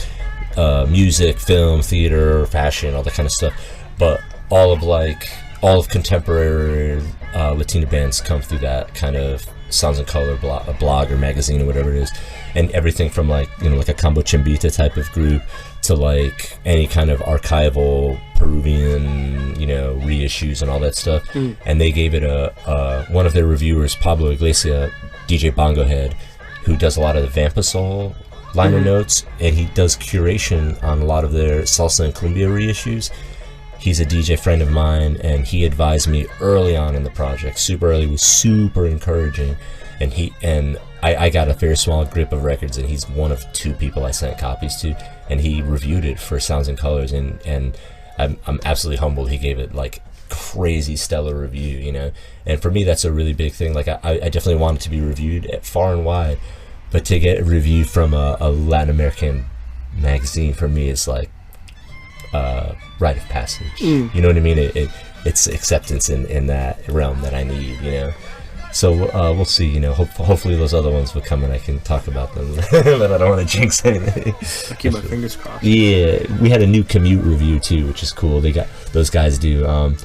music, film, theater, fashion, all that kind of stuff. But all of contemporary Latino bands come through that kind of Sounds and Color blog or magazine or whatever it is, and everything from like, you know, like a Combo Chimbita type of group to like any kind of archival Peruvian, you know, reissues and all that stuff. And they gave it a one of their reviewers, Pablo Iglesias, DJ Bongo Head, who does a lot of the Vampa Soul liner notes, and he does curation on a lot of their salsa and cumbia reissues. He's a DJ friend of mine, and he advised me early on in the project, super early, was super encouraging, and I got a very small grip of records, and he's one of 2 people I sent copies to, and he reviewed it for Sounds and Colors, and I'm absolutely humbled he gave it like crazy stellar review, you know. And for me, that's a really big thing. Like I definitely want it to be reviewed at far and wide, but to get a review from a Latin American magazine, for me, is like rite of passage. You know what I mean? It's acceptance in that realm that I need, you know. So we'll see, you know. Hopefully those other ones will come and I can talk about them. But I don't want to jinx anything. I keep my fingers crossed. Yeah, we had a new Commute review too, which is cool. Those guys do.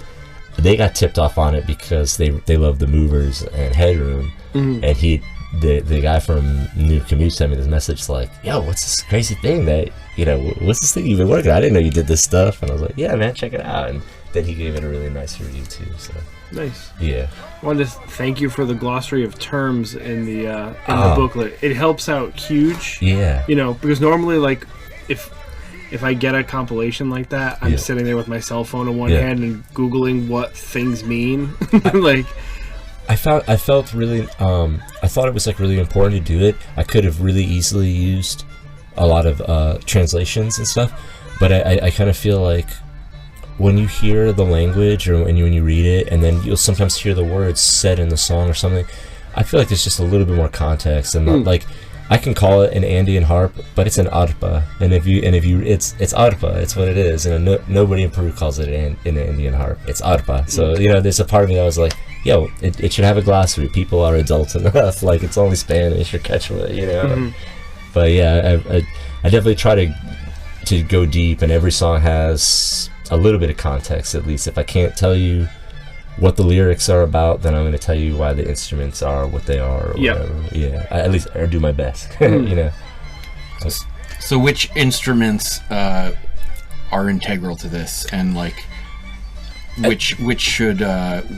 They got tipped off on it because they love the Movers and Headroom, and the guy from New Commute sent me this message like, yo, what's this crazy thing that, you know, what's this thing you've been working on? I didn't know you did this stuff. And I was like, yeah, man, check it out. And then he gave it a really nice review too. So nice. Yeah. I wanted to thank you for the glossary of terms in the booklet. It helps out huge. Yeah. You know, because normally, like, if I get a compilation like that, I'm sitting there with my cell phone in one hand and Googling what things mean. Like, I felt really, I thought it was like really important to do it. I could have really easily used a lot of translations and stuff, but I kind of feel like when you hear the language or when you read it, and then you'll sometimes hear the words said in the song or something, I feel like there's just a little bit more context. And like, I can call it an Andean harp, but it's an arpa, and if you it's arpa, it's what it is. And nobody in Peru calls it an Indian harp. It's arpa. So you know, there's a part of me that was like, yo, it should have a glossary. People are adult enough. Like, it's only Spanish or Quechua, you know. But yeah, I definitely try to go deep, and every song has a little bit of context, at least. If I can't tell you what the lyrics are about, then I'm going to tell you why the instruments are what they are, or whatever. Yeah, at least I do my best, you know. So which instruments are integral to this, and like which should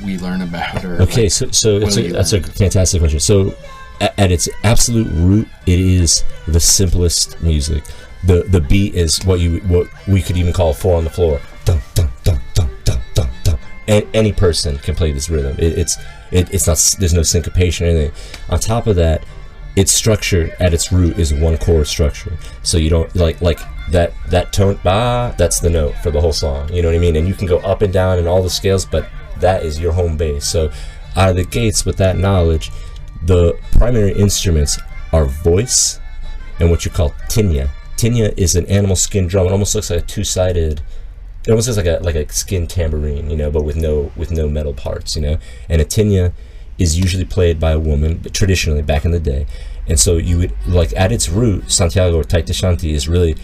we learn about? Or okay, like, so that's a fantastic question. So at its absolute root, it is the simplest music. The beat is what we could even call 4 on the floor. Dum, dum, dum, dum, dum, dum, dum. And any person can play this rhythm. It's not, there's no syncopation or anything. On top of that, its structure at its root is one chord structure. So you don't like that tone, ba, that's the note for the whole song. You know what I mean? And you can go up and down in all the scales, but that is your home base. So out of the gates with that knowledge, the primary instruments are voice and what you call tinya. Tinya is an animal skin drum. It almost looks like a two-sided. It almost looks like a skin tambourine, but with no metal parts, And a tinya is usually played by a woman, but traditionally back in the day. And so you would at its root, Santiago or Tayta Shanti is really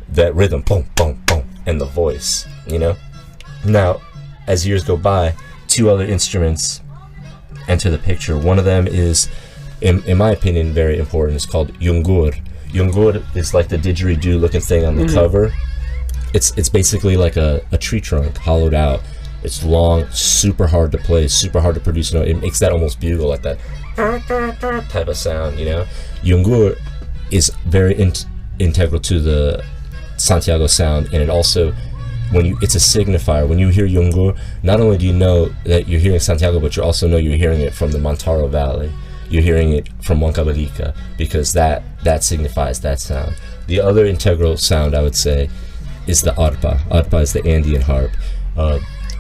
that rhythm, boom, boom, boom, and the voice, Now, as years go by, 2 other instruments enter the picture. One of them is, in my opinion, very important. It's called yungur. Yungur is like the didgeridoo looking thing on the cover. It's basically like a tree trunk hollowed out. It's long, super hard to play, super hard to produce. It makes that almost bugle, like that type of sound. Yungur is very integral to the Santiago sound, and it also, it's a signifier. When you hear yungur, not only do you know that you're hearing Santiago, but you also know you're hearing it from the Montaro Valley. You're hearing it from Huancavelica, because that signifies that sound. The other integral sound, I would say, is the arpa. Arpa is the Andean harp.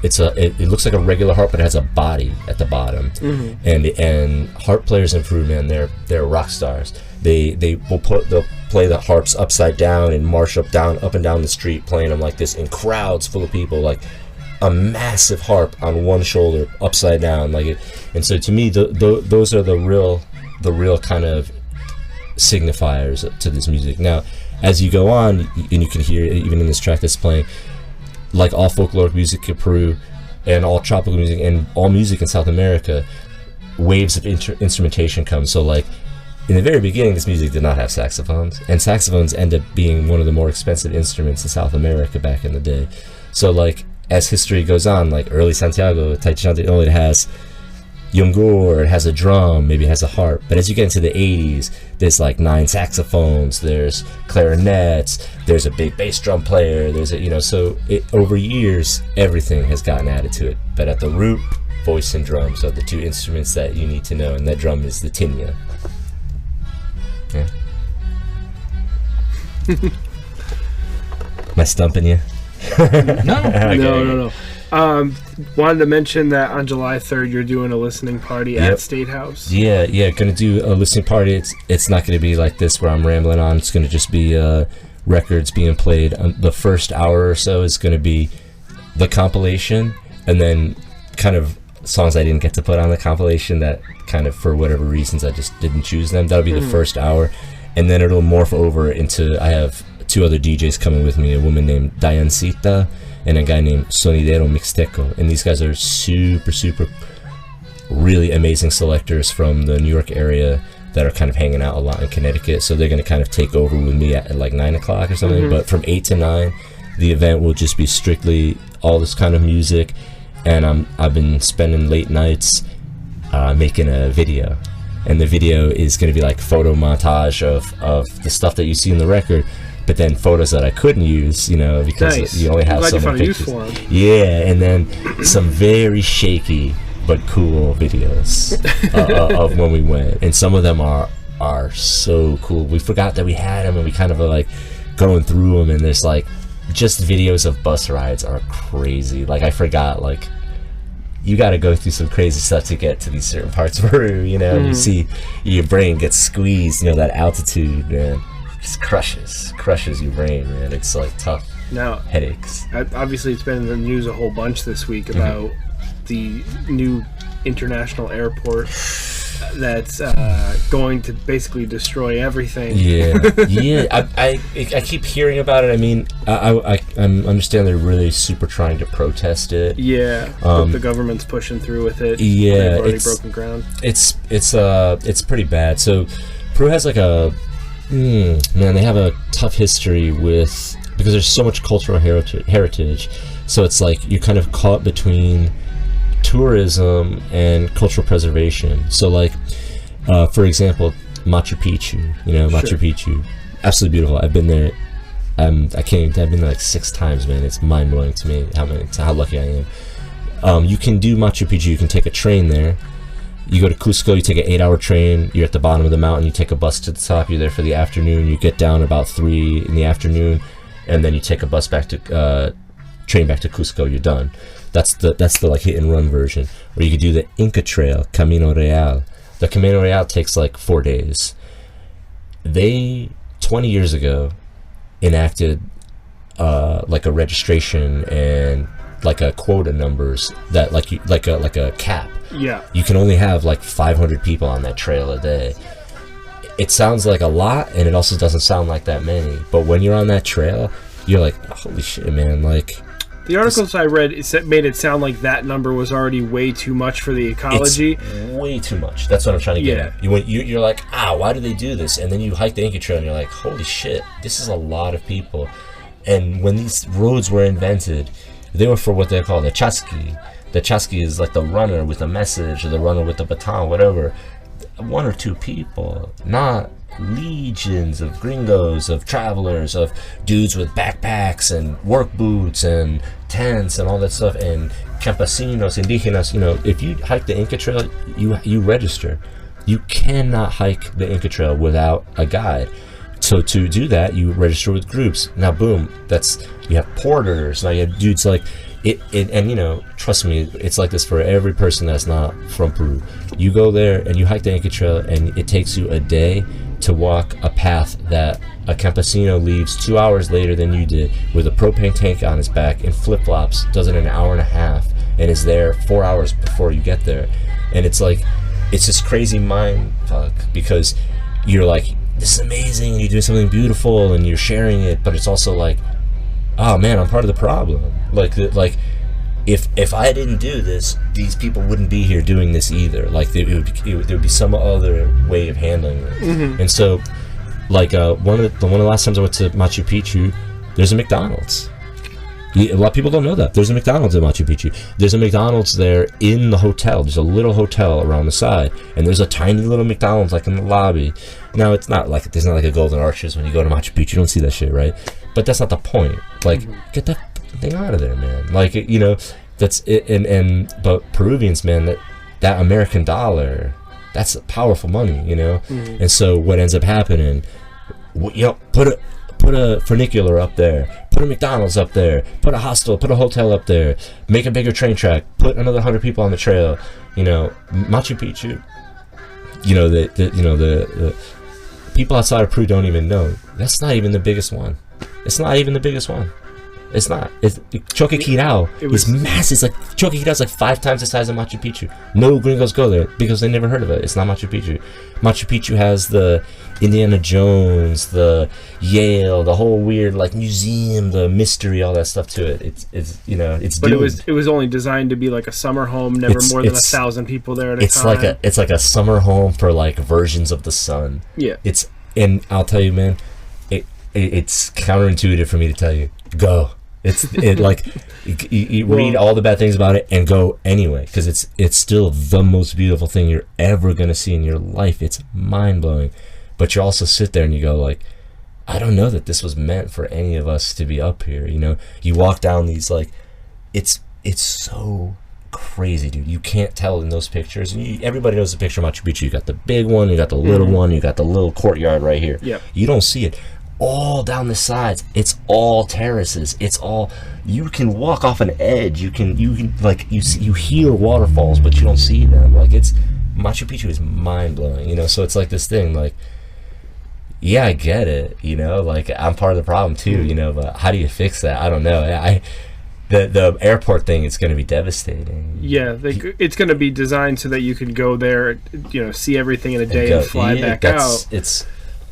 It looks like a regular harp, but it has a body at the bottom. And harp players in Peru, man, they're rock stars. They'll play the harps upside down and march up and down the street playing them like this in crowds full of people, like a massive harp on one shoulder upside down, and so to me those are the real kind of signifiers to this music. Now as you go on, and you can hear it even in this track that's playing, like all folkloric music in Peru and all tropical music and all music in South America, waves of instrumentation come. So in the very beginning, this music did not have saxophones, and saxophones end up being one of the more expensive instruments in South America back in the day. So as history goes on, early Santiago, Tayta Shanti, it has yungur, it has a drum, maybe it has a harp. But as you get into the 80s, there's 9 saxophones, there's clarinets, there's a big bass drum player, there's so over years, everything has gotten added to it. But at the root, voice and drums are the 2 instruments that you need to know, and that drum is the tinya. Yeah. Am I stumping you? No. Okay. No. Wanted to mention that on July 3rd you're doing a listening party at State House. Yeah, gonna do a listening party. It's not gonna be like this where I'm rambling on. It's gonna just be records being played. The first hour or so is gonna be the compilation, and then kind of songs I didn't get to put on the compilation that kind of for whatever reasons I just didn't choose them. That'll be the first hour, and then it'll morph over into, I have 2 other DJs coming with me, a woman named Diancita and a guy named Sonidero Mixteco, and these guys are super really amazing selectors from the New York area that are kind of hanging out a lot in Connecticut. So they're going to kind of take over with me at 9 o'clock or something. But from 8 to 9 the event will just be strictly all this kind of music, and I've been spending late nights making a video, and the video is going to be photo montage of the stuff that you see in the record, but then photos that I couldn't use, because you only have so many pictures. Yeah, and then some very shaky but cool videos of when we went, and some of them are so cool. We forgot that we had them, and we kind of are going through them, and there's just videos of bus rides are crazy. I forgot, you got to go through some crazy stuff to get to these certain parts of Peru, You see your brain gets squeezed, that altitude, man, just crushes your brain, man. It's tough. Now, headaches. Obviously, it's been in the news a whole bunch this week about the new international airport that's going to basically destroy everything. I keep hearing about it. I mean, I understand they're really super trying to protest it. The government's pushing through with it. They've already broken ground. It's pretty bad. So Peru has they have a tough history because there's so much cultural heritage. So it's you're kind of caught between tourism and cultural preservation. So For example, Machu Picchu. Machu Picchu, absolutely beautiful. I've been there. I've been there like 6 times, man. It's mind blowing to me how lucky I am. You can do Machu Picchu. You can take a train there. You go to Cusco. You take an 8-hour train. You're at the bottom of the mountain. You take a bus to the top. You're there for the afternoon. You get down about 3 in the afternoon, and then you take a bus back to train back to Cusco. You're done. That's the like hit and run version. Or you could do the Inca Trail, Camino Real. The Camino Real takes like 4 days. They 20 years ago enacted like a registration and like a quota numbers that like a cap. Yeah. You can only have like 500 people on that trail a day. It sounds like a lot, and it also doesn't sound like that many. But when you're on that trail, you're like, holy shit, man! Like the articles I read made it sound like that number was already way too much for the ecology. It's way too much. That's what I'm trying to get at. You're like, why do they do this? And then you hike the Inca Trail, and you're like, holy shit, this is a lot of people. And when these roads were invented, they were for what they call the chasqui. The chasqui is like the runner with a message, or the runner with the baton, whatever. 1 or 2 people, not legions of gringos, of travelers, of dudes with backpacks and work boots and tents and all that stuff, and campesinos, indigenas. If you hike the Inca Trail, you register. You cannot hike the Inca Trail without a guide. So to do that, you register with groups. Now, boom, you have porters. Now you have dudes like it, and trust me, it's like this for every person that's not from Peru. You go there and you hike the Inca Trail, and it takes you a day to walk a path that a campesino leaves 2 hours later than you did, with a propane tank on his back and flip-flops, does it in an hour and a half, and is there 4 hours before you get there. And it's like, it's this crazy mind fuck, because you're like, this is amazing, and you're doing something beautiful, and you're sharing it, but it's also like, oh man, I'm part of the problem. Like if I didn't do this, these people wouldn't be here doing this either. Like there would be some other way of handling it. Mm-hmm. And so, like one of the last times I went to Machu Picchu, there's a McDonald's. A lot of people don't know that. There's a McDonald's in Machu Picchu. There's a McDonald's there in the hotel. There's a little hotel around the side, and there's a tiny little McDonald's like in the lobby. Now there's not like a Golden Arches when you go to Machu Picchu. You don't see that shit, right? But that's not the point. Like, get that thing out of there, man. Like, that's it. But Peruvians, man, that American dollar, that's powerful money, Mm-hmm. And so what ends up happening, put a funicular up there, put a McDonald's up there, put a hostel, put a hotel up there, make a bigger train track, put another 100 people on the trail. Machu Picchu, the people outside of Peru don't even know. That's not even the biggest one. It's not even the biggest one. It's not. Choqquequirao is massive. It's like Choqquequirao's like 5 times the size of Machu Picchu. No gringos go there because they never heard of it. It's not Machu Picchu. Machu Picchu has the Indiana Jones, the Yale, the whole weird like museum, the mystery, all that stuff to it. It's But doomed. it was only designed to be like a summer home. Never more than 1,000 people there at a time. It's like a summer home for like versions of the sun. Yeah. And I'll tell you, man, it's counterintuitive for me to tell you, go. You read all the bad things about it and go anyway, because it's still the most beautiful thing you're ever gonna see in your life. It's mind blowing, but you also sit there and you go like, I don't know that this was meant for any of us to be up here. You walk down these like, it's so crazy, dude. You can't tell in those pictures. Everybody knows the picture of Machu Picchu. You got the big one, you got the little one, you got the little courtyard right here. Yep. You don't see it. All down the sides, it's all terraces. It's all, you can walk off an edge. You can like you hear waterfalls, but you don't see them. Like Machu Picchu is mind blowing. So it's like this thing. Like, yeah, I get it. Like I'm part of the problem too. But how do you fix that? I don't know. The airport thing is going to be devastating. Yeah, it's going to be designed so that you can go there, see everying in a day and fly back out.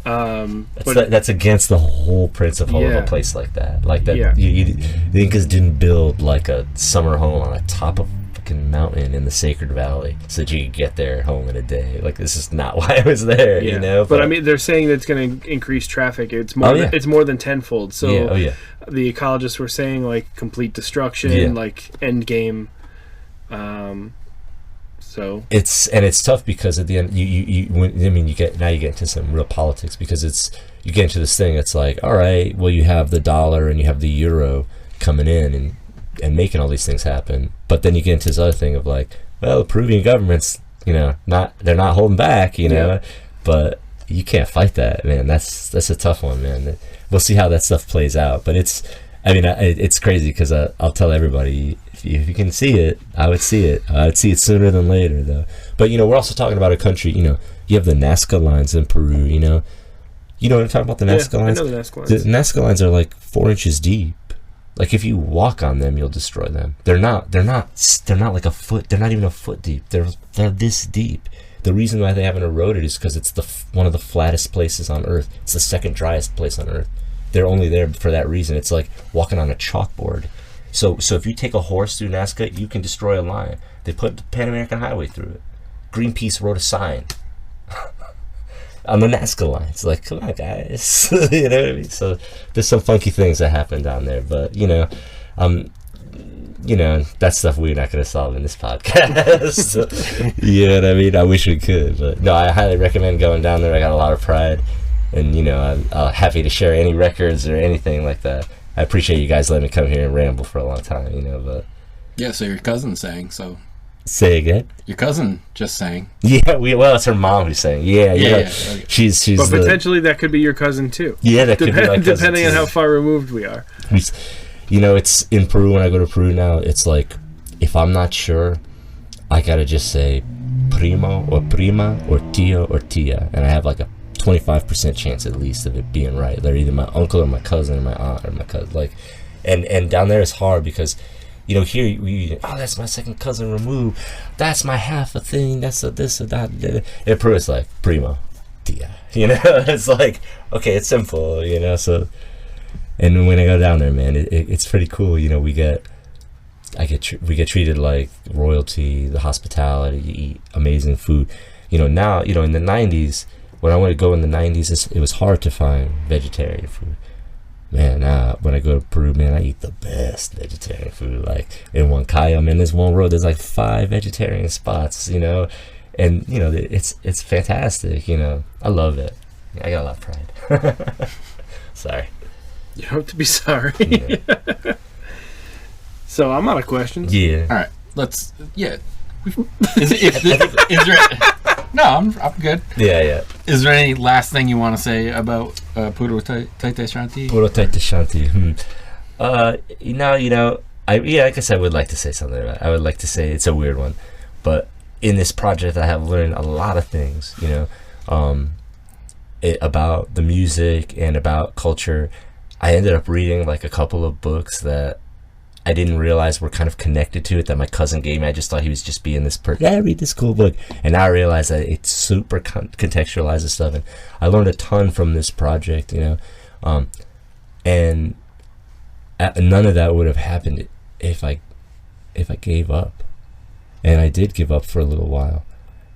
That's against the whole principle of a place like that. Like that, the Incas didn't build like a summer home on the top of a fucking mountain in the Sacred Valley so that you could get there home in a day. Like this is not why I was there, But I mean, they're saying that it's going to increase traffic. It's more. It's more than tenfold. So the ecologists were saying like complete destruction, like end game. So it's tough because at the end you get into some real politics, because you get into this thing. It's like, all right, well, you have the dollar and you have the euro coming in and making all these things happen, but then you get into this other thing of like, well, the Peruvian government's they're not holding back, but you can't fight that, man. That's a tough one, man. We'll see how that stuff plays out, but it's crazy because I'll tell everybody, if you can see it, I would see it. I would see it sooner than later, though. But we're also talking about a country. You have the Nazca lines in Peru. You know what I'm talking about? The Nazca lines. I know the Nazca lines. The Nazca lines are like 4 inches deep. Like if you walk on them, you'll destroy them. They're not like a foot. They're not even a foot deep. They're this deep. The reason why they haven't eroded is because it's one of the flattest places on Earth. It's the second driest place on Earth. They're only there for that reason. It's like walking on a chalkboard. So if you take a horse through Nazca, you can destroy a line. They put the Pan American Highway through it. Greenpeace wrote a sign on the Nazca line. It's like, come on, guys. You know what I mean? So there's some funky things that happen down there, but that's stuff we're not going to solve in this podcast. You know what I mean? I wish we could, but no, I highly recommend going down there. I got a lot of pride, and I'm happy to share any records or anything like that. I appreciate you guys letting me come here and ramble for a long time, but yeah. So your cousin sang. So say again. Your cousin just sang. Yeah, it's her mom who sang. Yeah. Okay. She's. But potentially that could be your cousin too. Yeah, that could be my cousin depending on how far removed we are. It's in Peru. When I go to Peru now, it's like, if I'm not sure, I gotta just say primo or prima or tio or tia, and I have like a 25% chance at least of it being right. They're either my uncle or my cousin or my aunt or my cousin. Like, and down there it's hard because, here that's my second cousin removed. That's my half a thing. That's a this or that. In Peru it's like primo, tia. It's like, okay, it's simple. So. And when I go down there, man, it's pretty cool. We get treated like royalty, the hospitality, you eat amazing food. Now, in the 90s, when I went to go in the 90s, it was hard to find vegetarian food. Man, when I go to Peru, man, I eat the best vegetarian food. Like in Huancayo, man, there's one road, there's like 5 vegetarian spots, and it's fantastic. I love it. I got a lot of pride. Sorry. You don't have to be sorry. Yeah. So I'm out of questions. Yeah. All right. Let's. Yeah. Is there? No, I'm good. Yeah. Is there any last thing you want to say about Puro Tayta Shanti? Puro Tayta Shanti. I guess I would like to say something about it. I would like to say it's a weird one, but in this project, I have learned a lot of things. About the music and about culture. I ended up reading like a couple of books that I didn't realize were kind of connected to it, that my cousin gave me. I just thought he was just being this person. Yeah, read this cool book. And now I realize that it super contextualizes stuff. And I learned a ton from this project, and none of that would have happened if I gave up. And I did give up for a little while.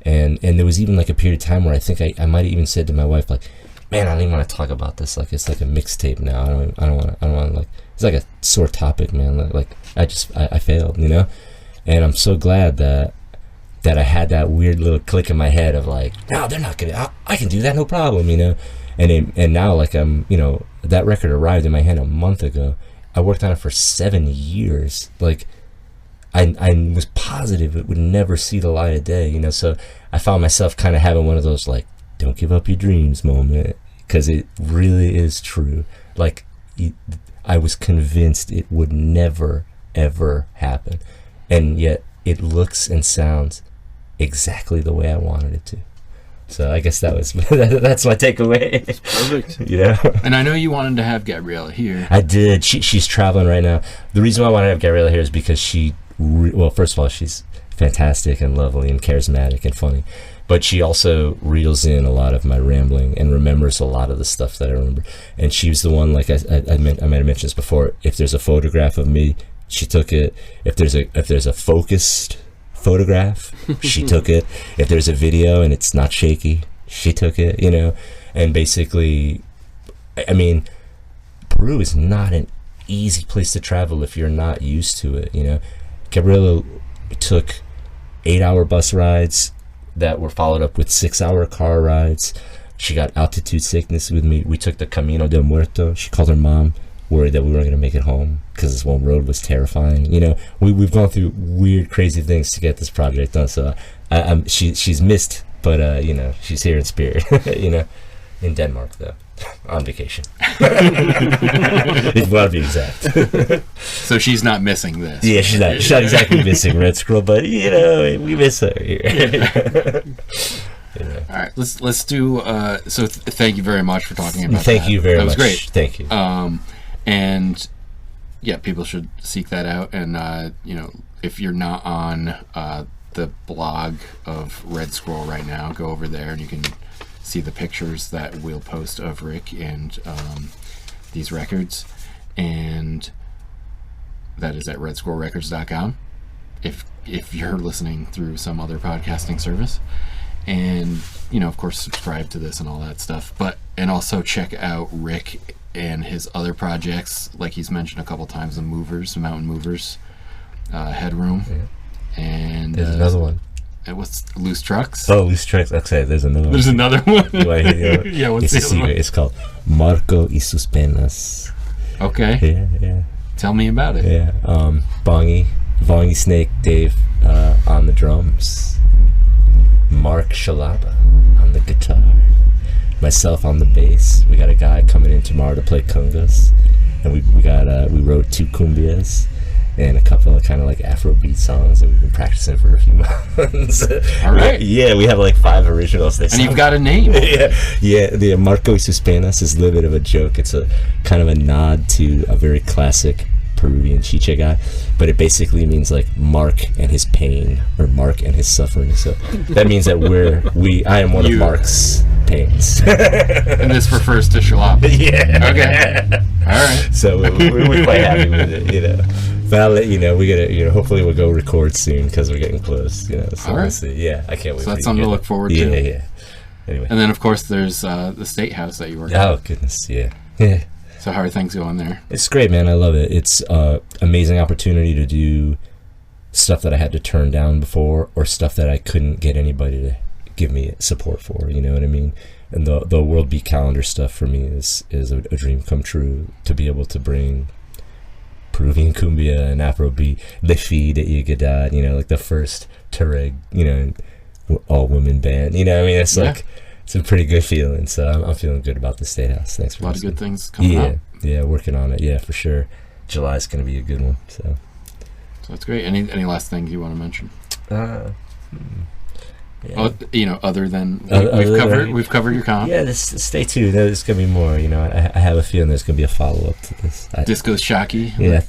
And there was even like a period of time where I think I might have even said to my wife, like, man, I don't even want to talk about this. Like, it's like a mixtape now. I don't want to, like, it's like a sore topic, man. Like I failed, and I'm so glad that I had that weird little click in my head of like, no, they're not gonna, I can do that, no problem, and now like I'm, that record arrived in my hand a month ago. I worked on it for 7 years. Like, I was positive it would never see the light of day, so I found myself kind of having one of those like, don't give up your dreams moment, because it really is true. Like, I was convinced it would never ever happen, and yet it looks and sounds exactly the way I wanted it to. So I guess that's my takeaway. That's perfect. And I know you wanted to have Gabriella here. I did. She's traveling right now. The reason why I wanted to have Gabriella here is because first of all, she's fantastic and lovely and charismatic and funny. But she also reels in a lot of my rambling and remembers a lot of the stuff that I remember. And she was the one, like I might have mentioned this before, if there's a photograph of me, she took it. If there's a focused photograph, she took it. If there's a video and it's not shaky, she took it, And basically, I mean, Peru is not an easy place to travel if you're not used to it, Gabriella took 8-hour bus rides that were followed up with 6-hour car rides. She got altitude sickness with me. We took the Camino del Muerto. She called her mom, worried that we weren't going to make it home because this one road was terrifying. You know, we've gone through weird, crazy things to get this project done. So she's missed, but you know, she's here in spirit. You know, in Denmark though, on vacation. If you want to be exact. So she's not missing this. Yeah, she's not exactly missing Redscroll, but you know, we miss her here. You know. All right, let's do. Thank you very much for talking about that. Thank you very much. That was great. Thank you. And yeah, people should seek that out. And you know, if you're not on the blog of Redscroll right now, go over there and you can see the pictures that we'll post of Rick and these records. And that is at redscrollrecords.com. If you're listening through some other podcasting service. And, you know, of course, subscribe to this and all that stuff. And also check out Rick and his other projects, like he's mentioned a couple times, the Mountain Movers, Headroom. Yeah. And there's another one. And what's Loose Trucks? Oh, Loose Trucks. Okay, there's another one. There's another one. Yeah, what's the other one? It's called Marco y sus penas. Okay. Yeah. Tell me about it. Yeah. Bongy Snake Dave on the drums. Mark Shalaba on the guitar, myself on the bass. We got a guy coming in tomorrow to play congas, and we wrote 2 cumbias and a couple of kind of like Afrobeat songs that we've been practicing for a few months. All right. Yeah, we have like 5 originals. And you've got a name. Yeah. The Marco y sus penas is a little bit of a joke. It's a kind of a nod to a very classic Peruvian chicha guy, but it basically means like Mark and his pain, or Mark and his suffering. So that means that I am one of Mark's pains. And this refers to Shalapa. Yeah. Okay. All right. So we're quite happy with it, you know. But I'll let you know. We gotta, you know, hopefully we'll go record soon because we're getting close, you know. So all right. We'll see. Yeah, I can't wait. So that's something to look forward to. Yeah. Anyway. And then of course there's the State House that you work at. Oh goodness, yeah. So how are things going there? It's great, man. I love it. It's amazing opportunity to do stuff that I had to turn down before, or stuff that I couldn't get anybody to give me support for. You know what I mean? And the World Beat Calendar stuff for me is a dream come true, to be able to bring Peruvian cumbia and Afrobeat, the Fi de Igadad, you know, like the first Tuareg, you know, all women band. You know what I mean? It's like. It's a pretty good feeling, so I'm feeling good about the State House. Thanks for listening. A lot of good things coming up. Yeah, working on it. Yeah, for sure. July's going to be a good one. So that's great. Any last things you want to mention? Yeah. You know, other than we've covered your comp. Yeah, stay tuned. There's going to be more. You know, I have a feeling there's going to be a follow up to this. Discos Shaki. Yeah,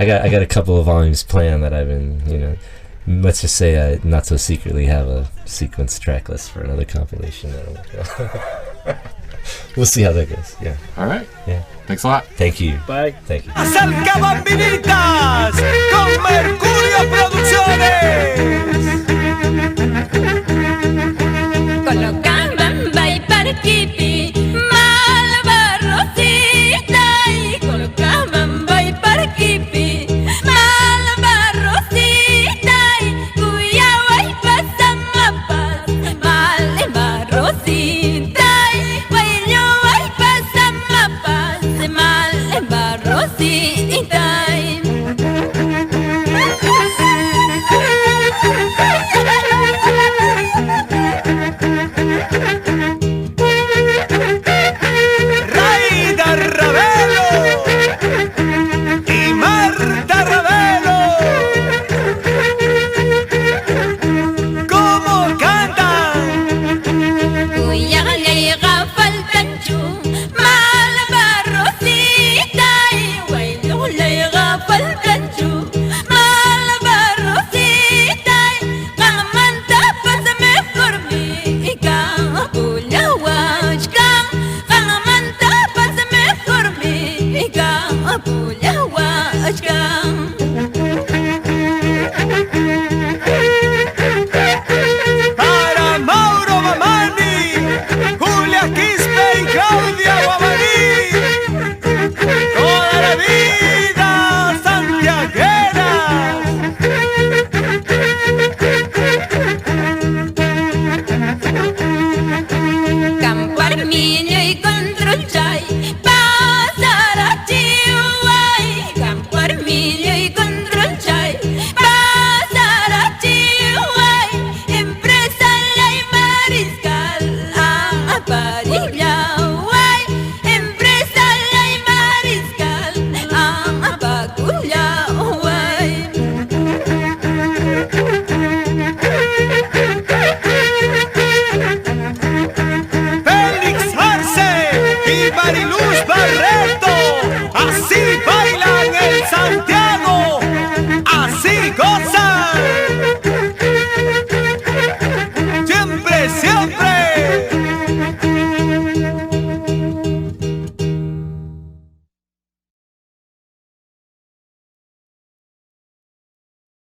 I got a couple of volumes planned that I've been, you know. Let's just say I not so secretly have a sequence track list for another compilation. We'll see how that goes. Yeah. All right. Yeah. Thanks a lot. Thank you. Bye. Thank you. Acerca bambinitas con Mercurio Producciones. Colocaban by Kipi, Malva Rosita, y colocaban by Kipi, Malva Rosita, y Cuyaba y Pasamapas, Malva Rosita, y Guayoba y Pasamapas, Malva Rosita. Pull